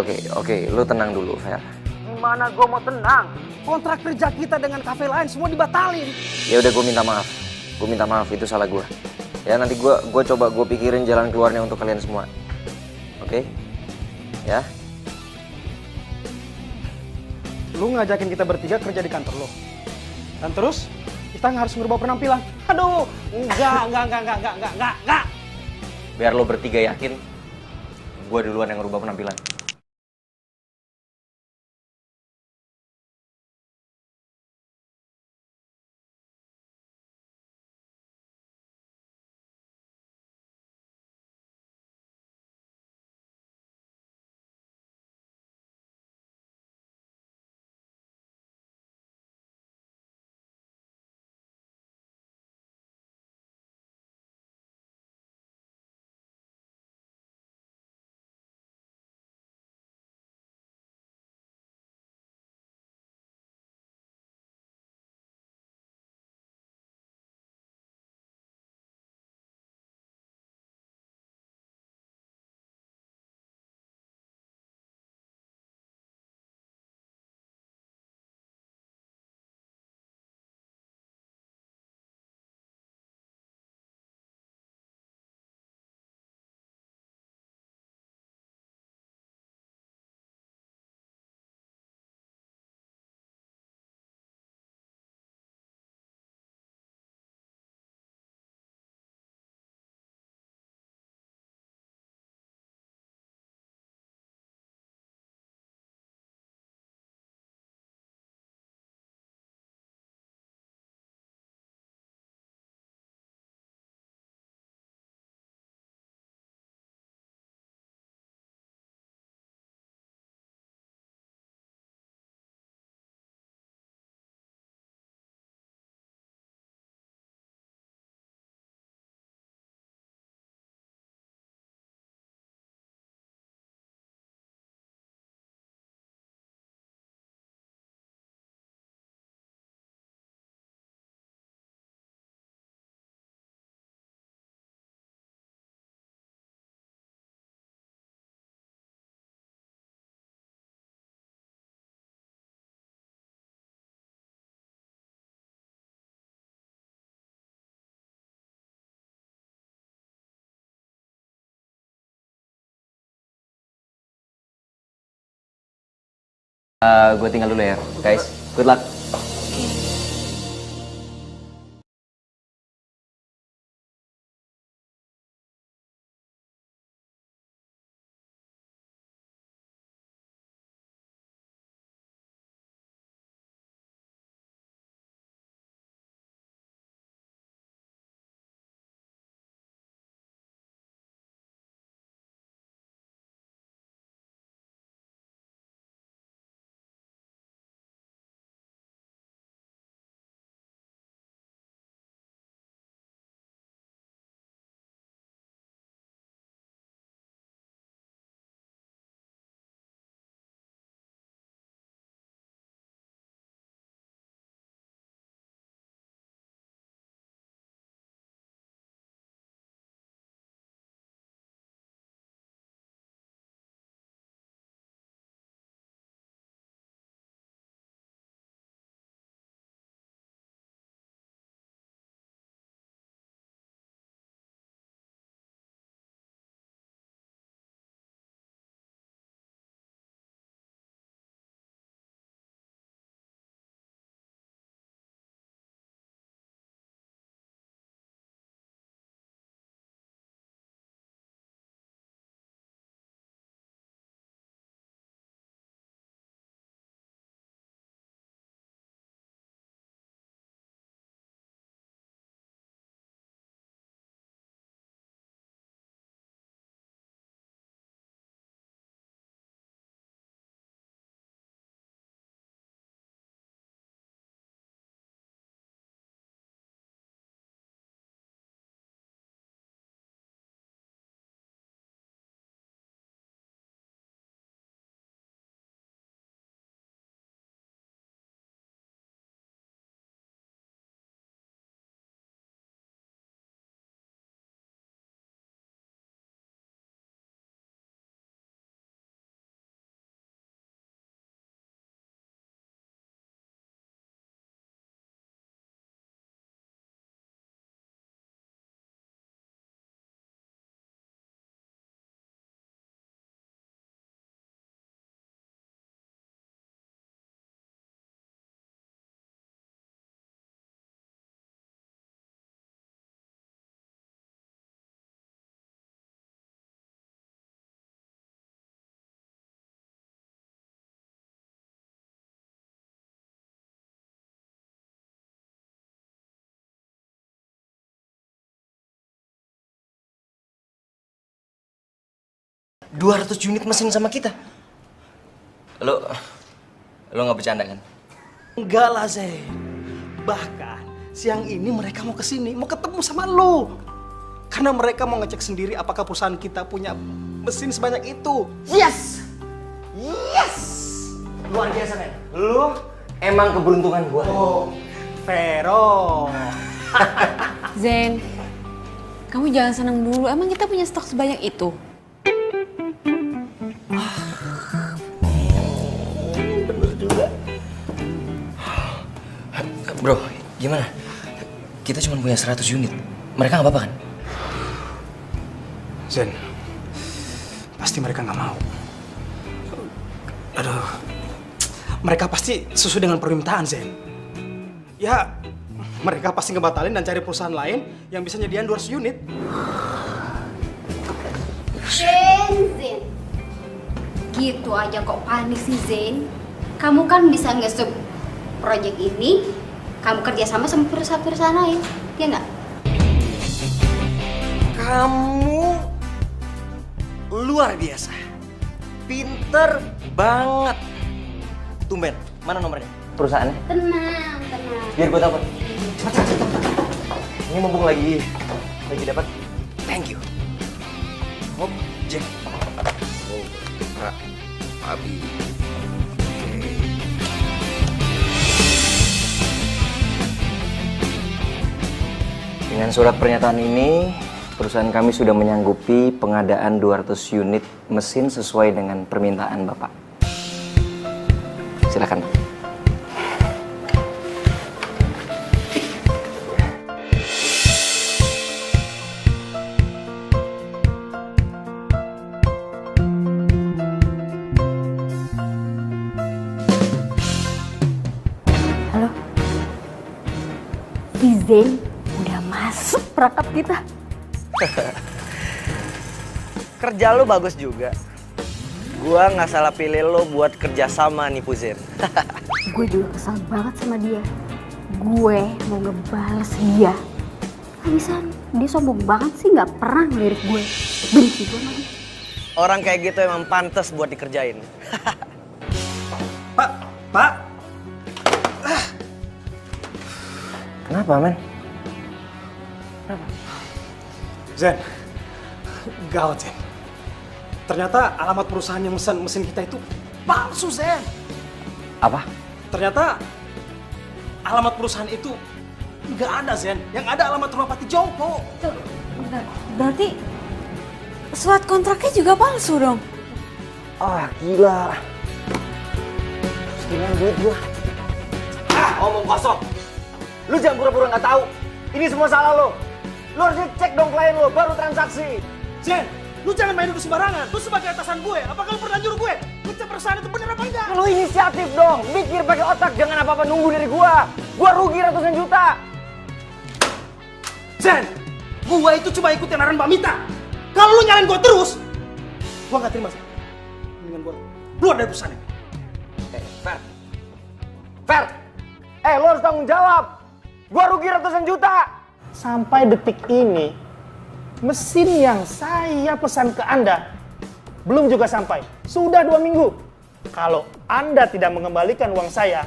lu tenang dulu, Fer. Gimana gue mau tenang? Kontrak kerja kita dengan kafe lain semua dibatalin. Ya udah, gue minta maaf. Gue minta maaf, itu salah gue. Ya nanti gue coba gue pikirin jalan keluarnya untuk kalian semua. Oke? Ya? Lu ngajakin kita bertiga kerja di kantor lo. Dan terus kita harus merubah penampilan. Aduh, enggak. Biar lo bertiga yakin, gue duluan yang ngerubah penampilan. Gue tinggal dulu ya, guys. Good luck. 200 unit mesin sama kita. Lo nggak bercanda kan? Enggak lah, Zen. Bahkan siang ini mereka mau kesini, mau ketemu sama lo. Karena mereka mau ngecek sendiri apakah perusahaan kita punya mesin sebanyak itu. Yes! Yes! Luar biasa, men. Lo emang keberuntungan gua. Oh, Vero. Zen, kamu jangan senang dulu. Emang kita punya stok sebanyak itu? Bener juga. Bro, gimana? Kita cuma punya 100 unit. Mereka nggak apa-apa kan? Zen, pasti mereka nggak mau. Aduh, mereka pasti sesuai dengan permintaan, Zen. Ya, mereka pasti ngebatalin dan cari perusahaan lain yang bisa nyediain 200 unit. Zen. Gitu aja kok panik sih, Zen. Kamu kan bisa nge-sub project ini, kamu kerjasama sama perusahaan-perusahaan lain, ya nggak? Kamu luar biasa. Pinter banget. Tumben, mana nomornya? Perusahaannya? Tenang. Biar gue dapat. Cepat. Ini mumpung lagi dapat. Thank you. Hop, Jack. Oh, Pak Abi. Dengan surat pernyataan ini, perusahaan kami sudah menyanggupi pengadaan 200 unit mesin sesuai dengan permintaan Bapak. Silakan. Halo, si Zen udah masuk perangkap kita. Kerja lo bagus juga. Gua nggak salah pilih lo buat kerja sama nih Puzen. Gue juga kesal banget sama dia. Gue mau ngebales dia. Habisan, dia sombong banget sih, nggak pernah ngelirik gue. Benci gue sama dia. Orang kayak gitu emang pantas buat dikerjain. Pak. Kenapa, men? Zen, gawat, Zen. Ternyata alamat perusahaan yang mesen mesin kita itu palsu, Zen. Apa? Ternyata alamat perusahaan itu nggak ada, Zen. Yang ada alamat rumah Pati Jompo. Tuh, berarti surat kontraknya juga palsu dong? Ah, gila. Gila duit gua. Omong kosong. Lu jangan pura-pura nggak tahu. Ini semua salah lo. Lu harusnya cek dong klien lo baru transaksi. Zen, lu jangan main itu sembarangan. Lu sebagai atasan gue, apakah lu pernah nyuruh gue ngecek perusahaan itu bener apa enggak? Lu inisiatif dong, mikir pakai otak, jangan apa-apa nunggu dari gua. Gua rugi ratusan juta. Zen, gua itu cuma ikutin arahan Mbak Mita. Kalau lu nyalain gua terus, gua nggak terima, Zen. Mendingan gua keluar dari perusahaan ini. Fer, lo harus tanggung jawab. Gua rugi ratusan juta. Sampai detik ini, mesin yang saya pesan ke Anda belum juga sampai. Sudah 2 minggu. Kalau Anda tidak mengembalikan uang saya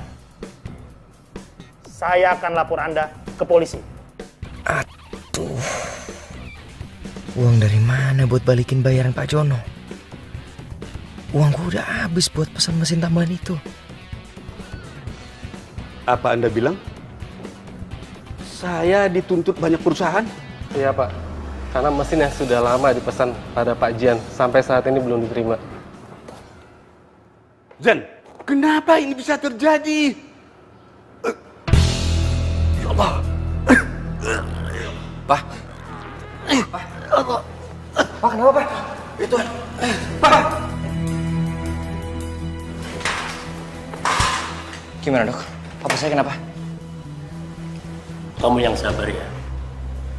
akan lapor Anda ke polisi. Aduh. Uang dari mana buat balikin bayaran Pak Jono? Uangku udah habis buat pesan mesin tambahan itu. Apa Anda bilang? Saya dituntut banyak perusahaan? Iya Pak, karena mesin yang sudah lama dipesan pada Pak Jian sampai saat ini belum diterima. Zen, kenapa ini bisa terjadi? Ya Allah. Pak. Pak, kenapa Pak? Itu Pak. Gimana dok? Papa saya kenapa? Kamu yang sabar ya.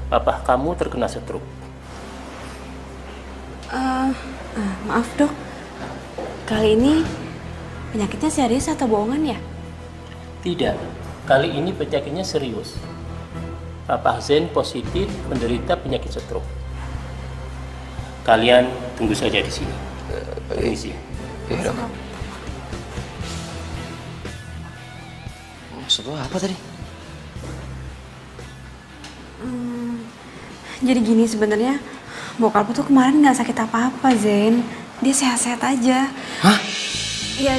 Papa kamu terkena stroke. Maaf dok, kali ini penyakitnya serius atau bohongan ya? Tidak, kali ini penyakitnya serius. Papa Zen positif menderita penyakit stroke. Kalian tunggu saja di sini. Permisi. Ya udah. Maksud lo apa tadi? Jadi gini sebenarnya bokap tuh kemarin nggak sakit apa-apa Zen, dia sehat-sehat aja. Hah? Ya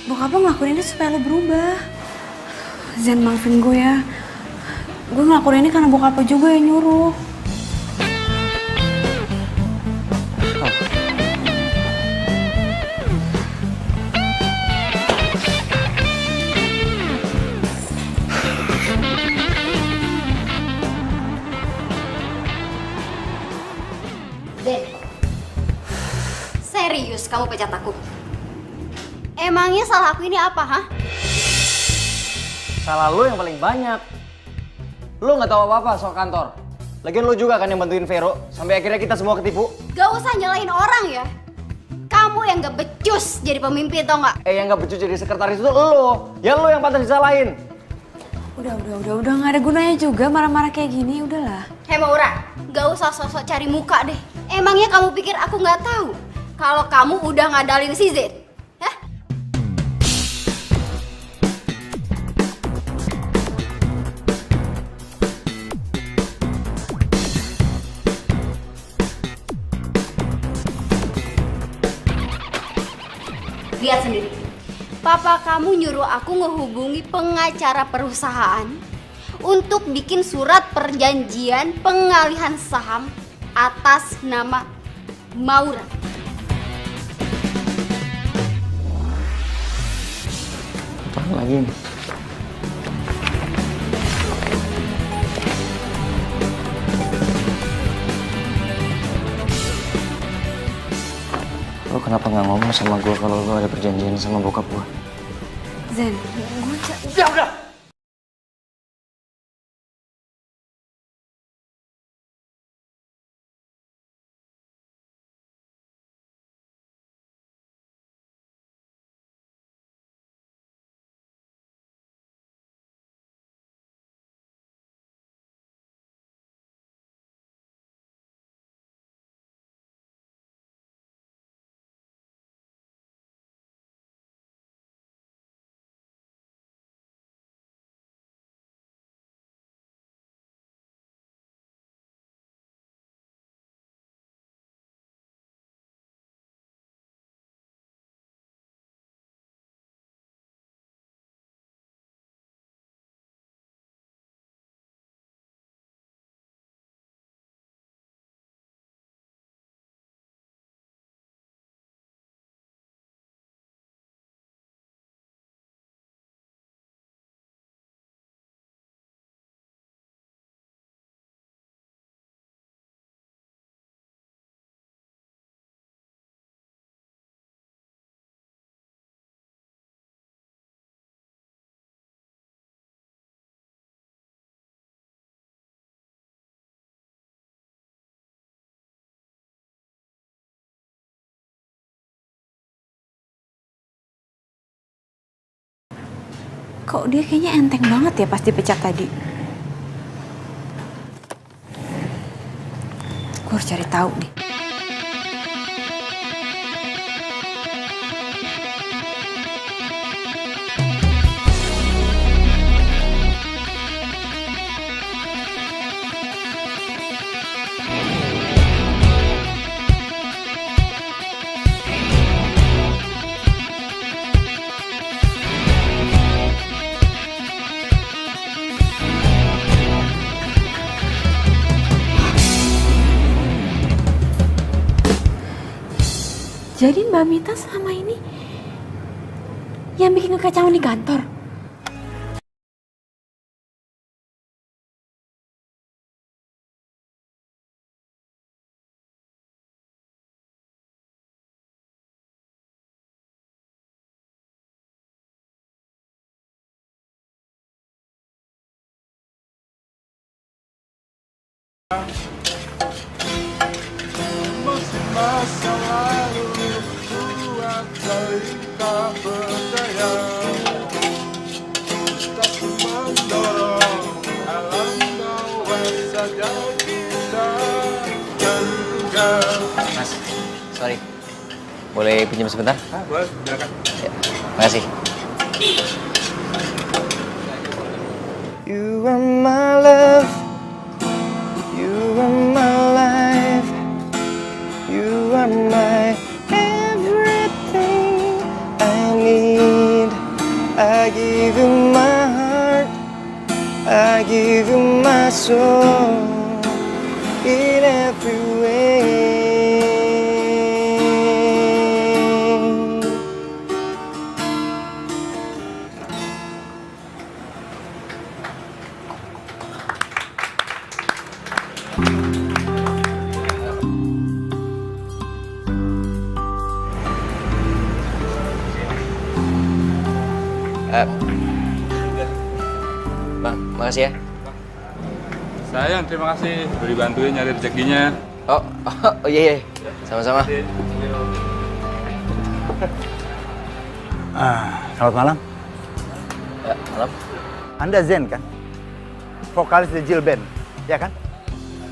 bokap lo ngelakuin ini supaya lo berubah. Zen maafin gue ya, gue ngelakuin ini karena bokap lo juga yang nyuruh. Serius kamu pecat aku? Emangnya salah aku ini apa, hah? Salah lo yang paling banyak. Lo nggak tahu apa-apa soal kantor. Lagian lo juga kan yang bantuin Vero sampai akhirnya kita semua ketipu. Gak usah nyalahin orang ya. Kamu yang gak becus jadi pemimpin tau nggak? Yang nggak becus jadi sekretaris itu lo. Ya lo yang pantas disalahin. Udah nggak ada gunanya juga marah-marah kayak gini, udahlah. Hei Maura, gak usah sosok cari muka deh. Emangnya kamu pikir aku nggak tahu kalau kamu udah ngadalin si Zen? Hah? Lihat sendiri. Papa kamu nyuruh aku ngehubungi pengacara perusahaan untuk bikin surat perjanjian pengalihan saham atas nama Maura. Apaan lagi nih? Lo kenapa nggak ngomong sama gue kalau lo ada perjanjian sama bokap gue? Zen, gue Udah. kok dia kayaknya enteng banget ya pas dipecat tadi. Gue harus cari tahu nih. Jadi Mbak Mita selama ini yang bikin kekacauan di kantor. Masa lalu buat saling tak percaya, tak mendorong alam bawah saja kita tertinggal. Mas, sorry. Boleh pinjam sebentar? Boleh, silakan. Ya, makasih. You are my love, you are my life, you are my everything I need. I give you my heart, I give you my soul, in every way. Bang, makasih ya. Sayang, terima kasih udah dibantuin nyari rezekinya. Oh iya. Sama-sama. Selamat malam. Ya, malam. Anda Zen kan? Vokalis The Jill Band, ya kan?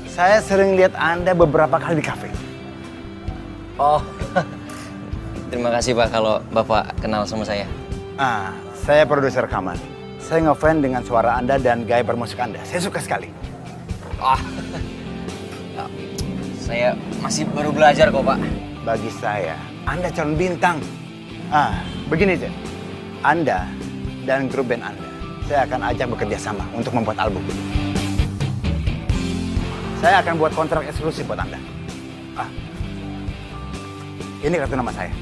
Saya sering lihat Anda beberapa kali di kafe. Oh, terima kasih Pak kalau Bapak kenal sama saya. Saya produser rekaman. Saya ngefans dengan suara Anda dan gaya bermusik Anda. Saya suka sekali. Saya masih baru belajar kok, Pak. Bagi saya, Anda calon bintang. Begini Zen. Anda dan grup band Anda, saya akan ajak bekerja sama untuk membuat album. Saya akan buat kontrak eksklusif buat Anda. Ini kartu nama saya.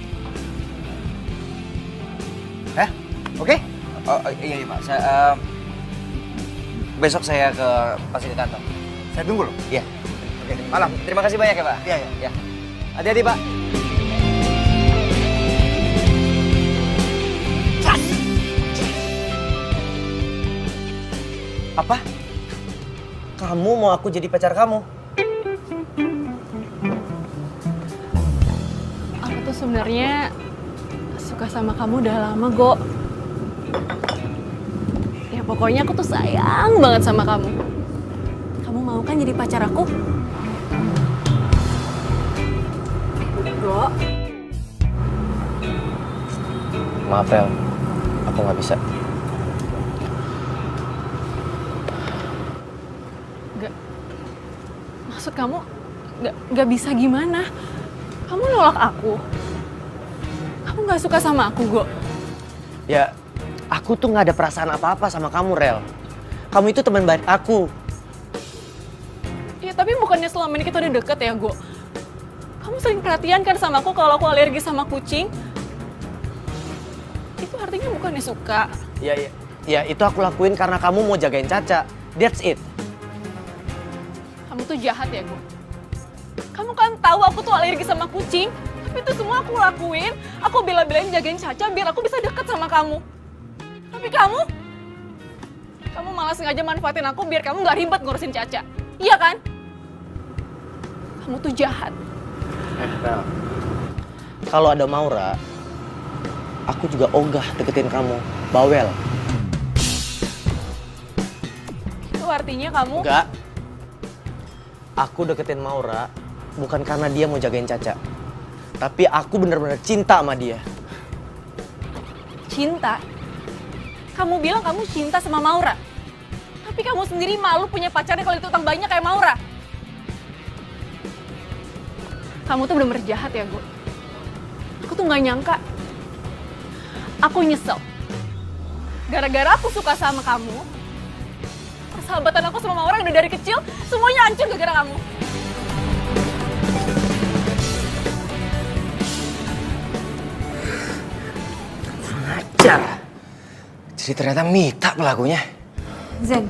Oke? Oh iya Pak. Besok saya pasti ke kantor. Saya tunggu loh. Iya. Oke, malam. Terima kasih banyak ya Pak. Iya. Hati-hati Pak. Apa? Kamu mau aku jadi pacar kamu? Aku tuh sebenarnya suka sama kamu udah lama, Go. Ya pokoknya aku tuh sayang banget sama kamu. Kamu mau kan jadi pacar aku? Go. Maaf Rel, aku nggak bisa. Maksud kamu nggak bisa gimana? Kamu nolak aku? Kamu nggak suka sama aku, Go? Ya, aku tuh nggak ada perasaan apa-apa sama kamu, Rel. Kamu itu teman baik aku. Ya, tapi bukannya selama ini kita udah deket ya, Go? Kamu sering perhatian kan sama aku kalau aku alergi sama kucing? Itu artinya bukannya suka. Ya, itu aku lakuin karena kamu mau jagain Caca. That's it. Kamu tuh jahat ya, Go. Kamu kan tahu aku tuh alergi sama kucing. Tapi itu semua aku lakuin. Aku bela-belain jagain Caca biar aku bisa deket sama kamu. Tapi kamu malah sengaja manfaatin aku biar kamu nggak ribet ngurusin Caca. Iya kan? Kamu tuh jahat. Rel, kalau ada Maura, aku juga ogah deketin kamu. Bawel. Itu artinya kamu... Enggak. Aku deketin Maura bukan karena dia mau jagain Caca. Tapi aku bener-bener cinta sama dia. Cinta? Kamu bilang kamu cinta sama Maura. Tapi kamu sendiri malu punya pacarnya kalau itu utang banyak kayak Maura. Kamu tuh bener-bener jahat ya, Go. Aku tuh gak nyangka. Aku nyesel. Gara-gara aku suka sama kamu, persahabatan aku sama Maura yang udah dari kecil, semuanya hancur gara-gara kamu. Ajar. Jadi ternyata Mita pelakunya. Zen,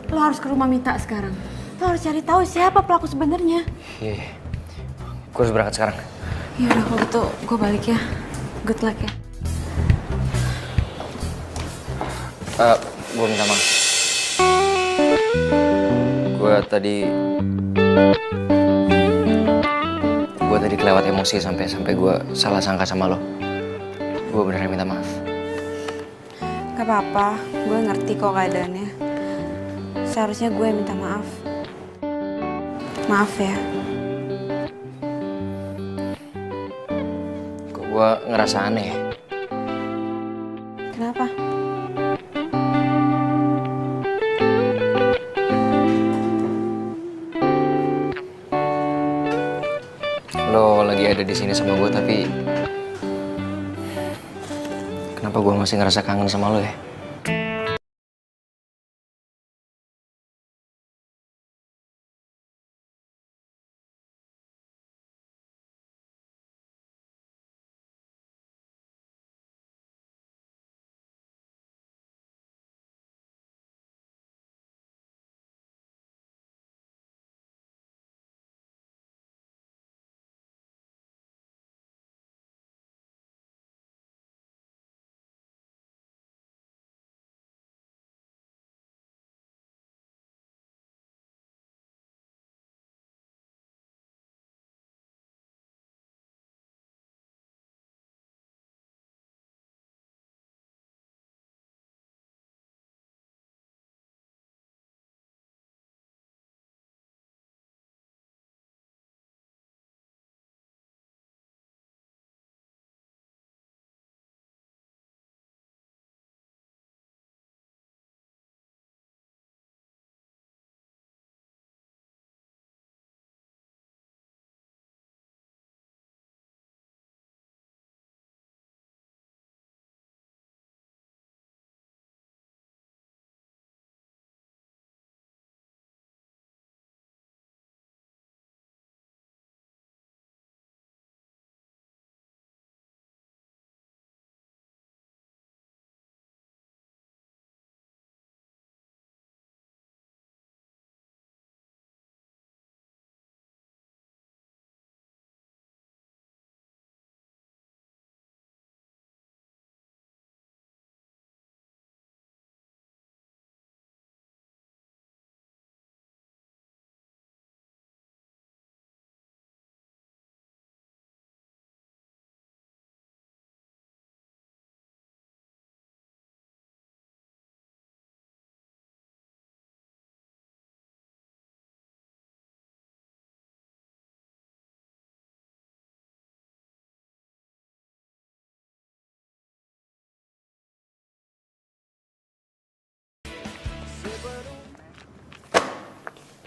lo harus ke rumah Mita sekarang. Lo harus cari tahu siapa pelaku sebenarnya. Iya. Gue harus berangkat sekarang. Ya udah kalau gitu gue balik ya. Good luck ya. Gue minta maaf. Gue tadi kelewat emosi sampai gue salah sangka sama lo. Gue beneran minta maaf. Gak apa-apa, gue ngerti kok keadaannya. Seharusnya gue yang minta maaf. Maaf ya. gue ngerasa aneh. Kenapa? Lo lagi ada di sini sama gue, tapi kenapa gue masih ngerasa kangen sama lo ya?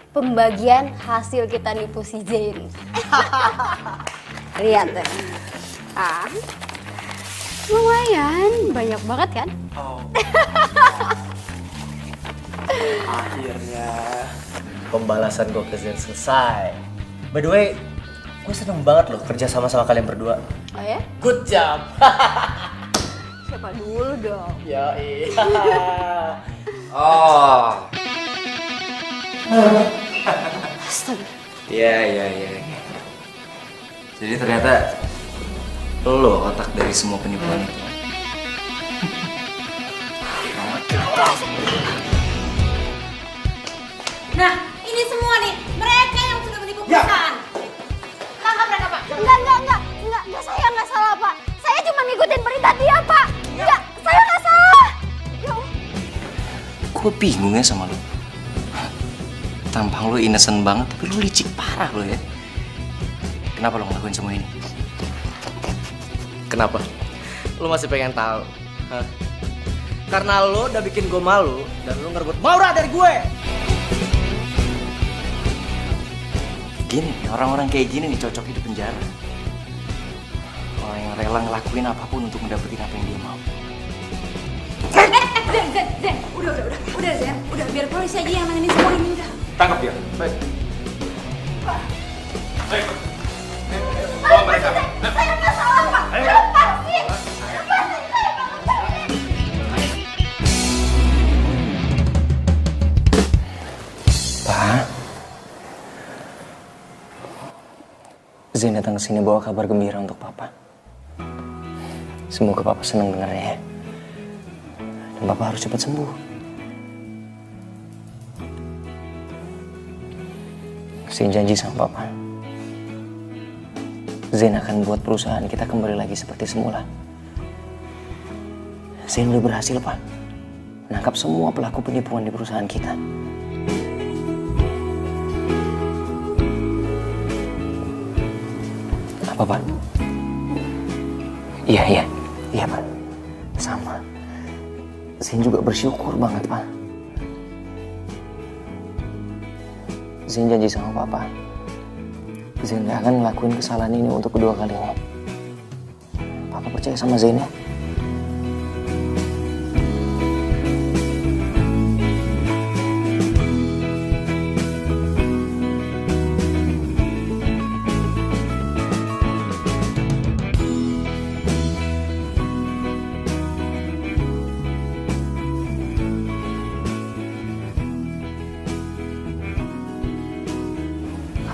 Pembagian hasil kita nipu si Zain. Lihat deh. Lumayan, banyak banget kan? Akhirnya pembalasan gue ke Zen selesai. By the way, gue seneng banget loh kerja sama kalian berdua. Oh ya? Good job. Siapa dulu dong? Ya iya. Oh. Astaga. Iya. Jadi ternyata lo otak dari semua penipuan itu. Nah, ini semua nih, mereka yang sudah menipu perusahaan. Tangkap mereka, Pak. Enggak, saya nggak salah, Pak. Saya cuma ngikutin perintah dia, Pak. Enggak, saya nggak salah. Ya Allah. Gue bingung ya sama lo. Tampang lo innocent banget, tapi lo licik parah lo ya. Kenapa lo ngelakuin semua ini? Kenapa? Lo masih pengen tahu? Hah? Karena lo udah bikin gue malu dan lo ngerebut Maura dari gue. Gini, orang-orang kayak gini nih cocok di penjara. Orang yang rela ngelakuin apapun untuk mendapatkan apa yang dia mau. Zen, udah Zen, udah biar polisi aja yang nanganin semua ini udah. Tangkap dia. Baik. Baik. Bawa mereka. Saya nggak salah, Pak. Lepasin. Pak, Zain datang ke sini bawa kabar gembira untuk Papa. Semoga Papa senang dengarnya ya. Dan Papa harus cepat sembuh. Zain janji sama Papa. Zain akan buat perusahaan kita kembali lagi seperti semula. Zain udah berhasil, Pak. Menangkap semua pelaku penipuan di perusahaan kita. Apa, Pak? Iya, Pak. Sama. Zain juga bersyukur banget, Pak. Zain janji sama Papa. Zain gak akan ngelakuin kesalahan ini untuk kedua kalinya. Papa percaya sama Zain ya?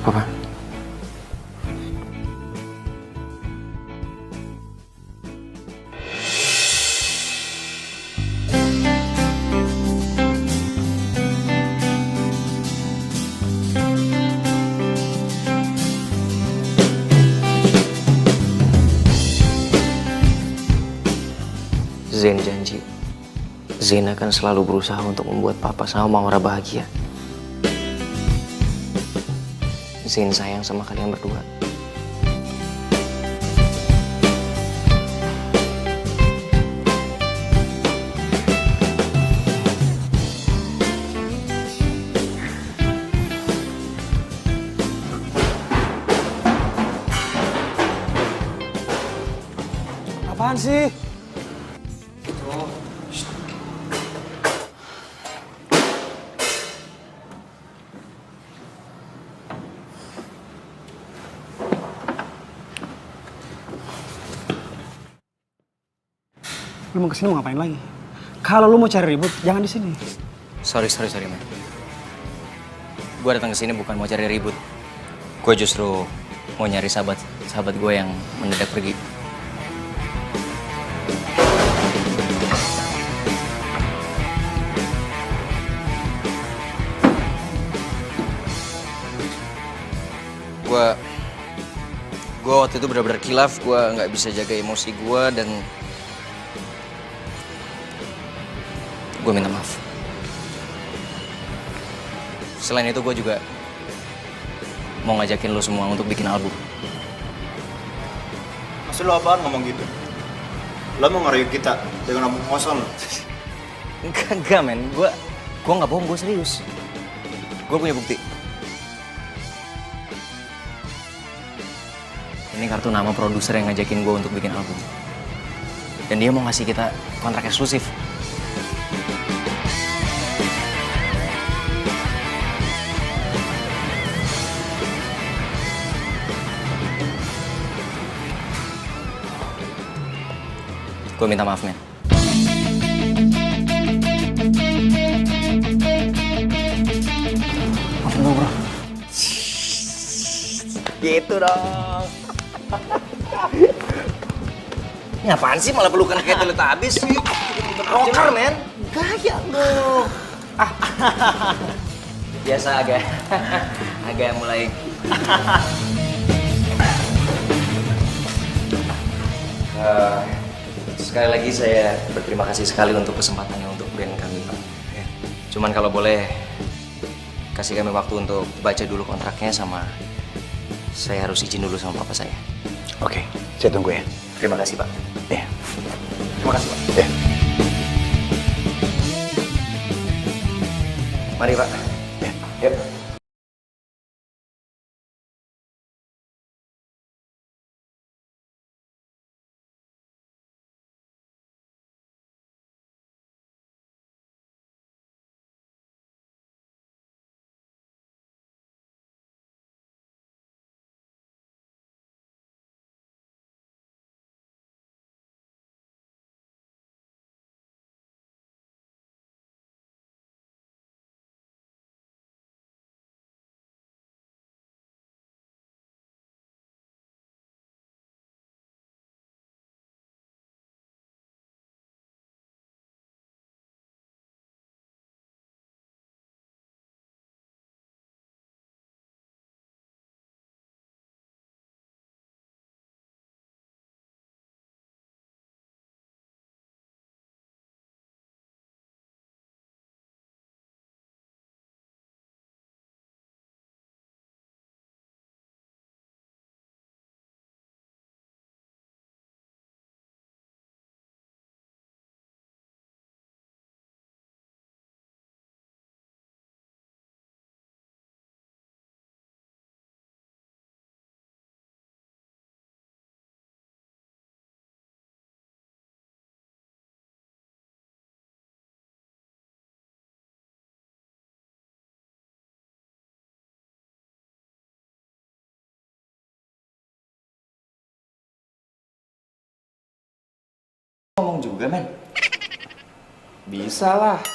Apa, Pak? Zain janji, Zain akan selalu berusaha untuk membuat Papa sama Maura bahagia. Zain sayang sama kalian berdua. Apaan sih? Lu mau kesini mau ngapain lagi? Kalau lu mau cari ribut, jangan di sini. Sorry, man. Gue datang ke sini bukan mau cari ribut. Gue justru mau nyari sahabat gue yang mendadak pergi. Gue waktu itu benar-benar kilaf, gue nggak bisa jaga emosi gue dan gue minta maaf. Selain itu gue juga mau ngajakin lo semua untuk bikin album. Maksud lo apaan ngomong gitu? Lo mau ngerayu kita dengan album kosong lo? Enggak men, gue nggak bohong, gue serius. Gue punya bukti. Ini kartu nama produser yang ngajakin gue untuk bikin album. Dan dia mau ngasih kita kontrak eksklusif. Gue minta maaf, men. Maafin gue, bro. Gitu dong. Ini apaan sih malah pelukan kayak Teletubbies? Rocker, men. Gaya lo. Biasa agak mulai. Sekali lagi saya berterima kasih sekali untuk kesempatannya untuk brand kami. Cuman kalau boleh kasih kami waktu untuk baca dulu kontraknya, sama saya harus izin dulu sama papa saya. Oke, saya tunggu ya. Terima kasih, Pak. Iya. Terima kasih, Pak. Iya. Mari, Pak. Ya. Yuk. ngomong juga, men. Bisa lah.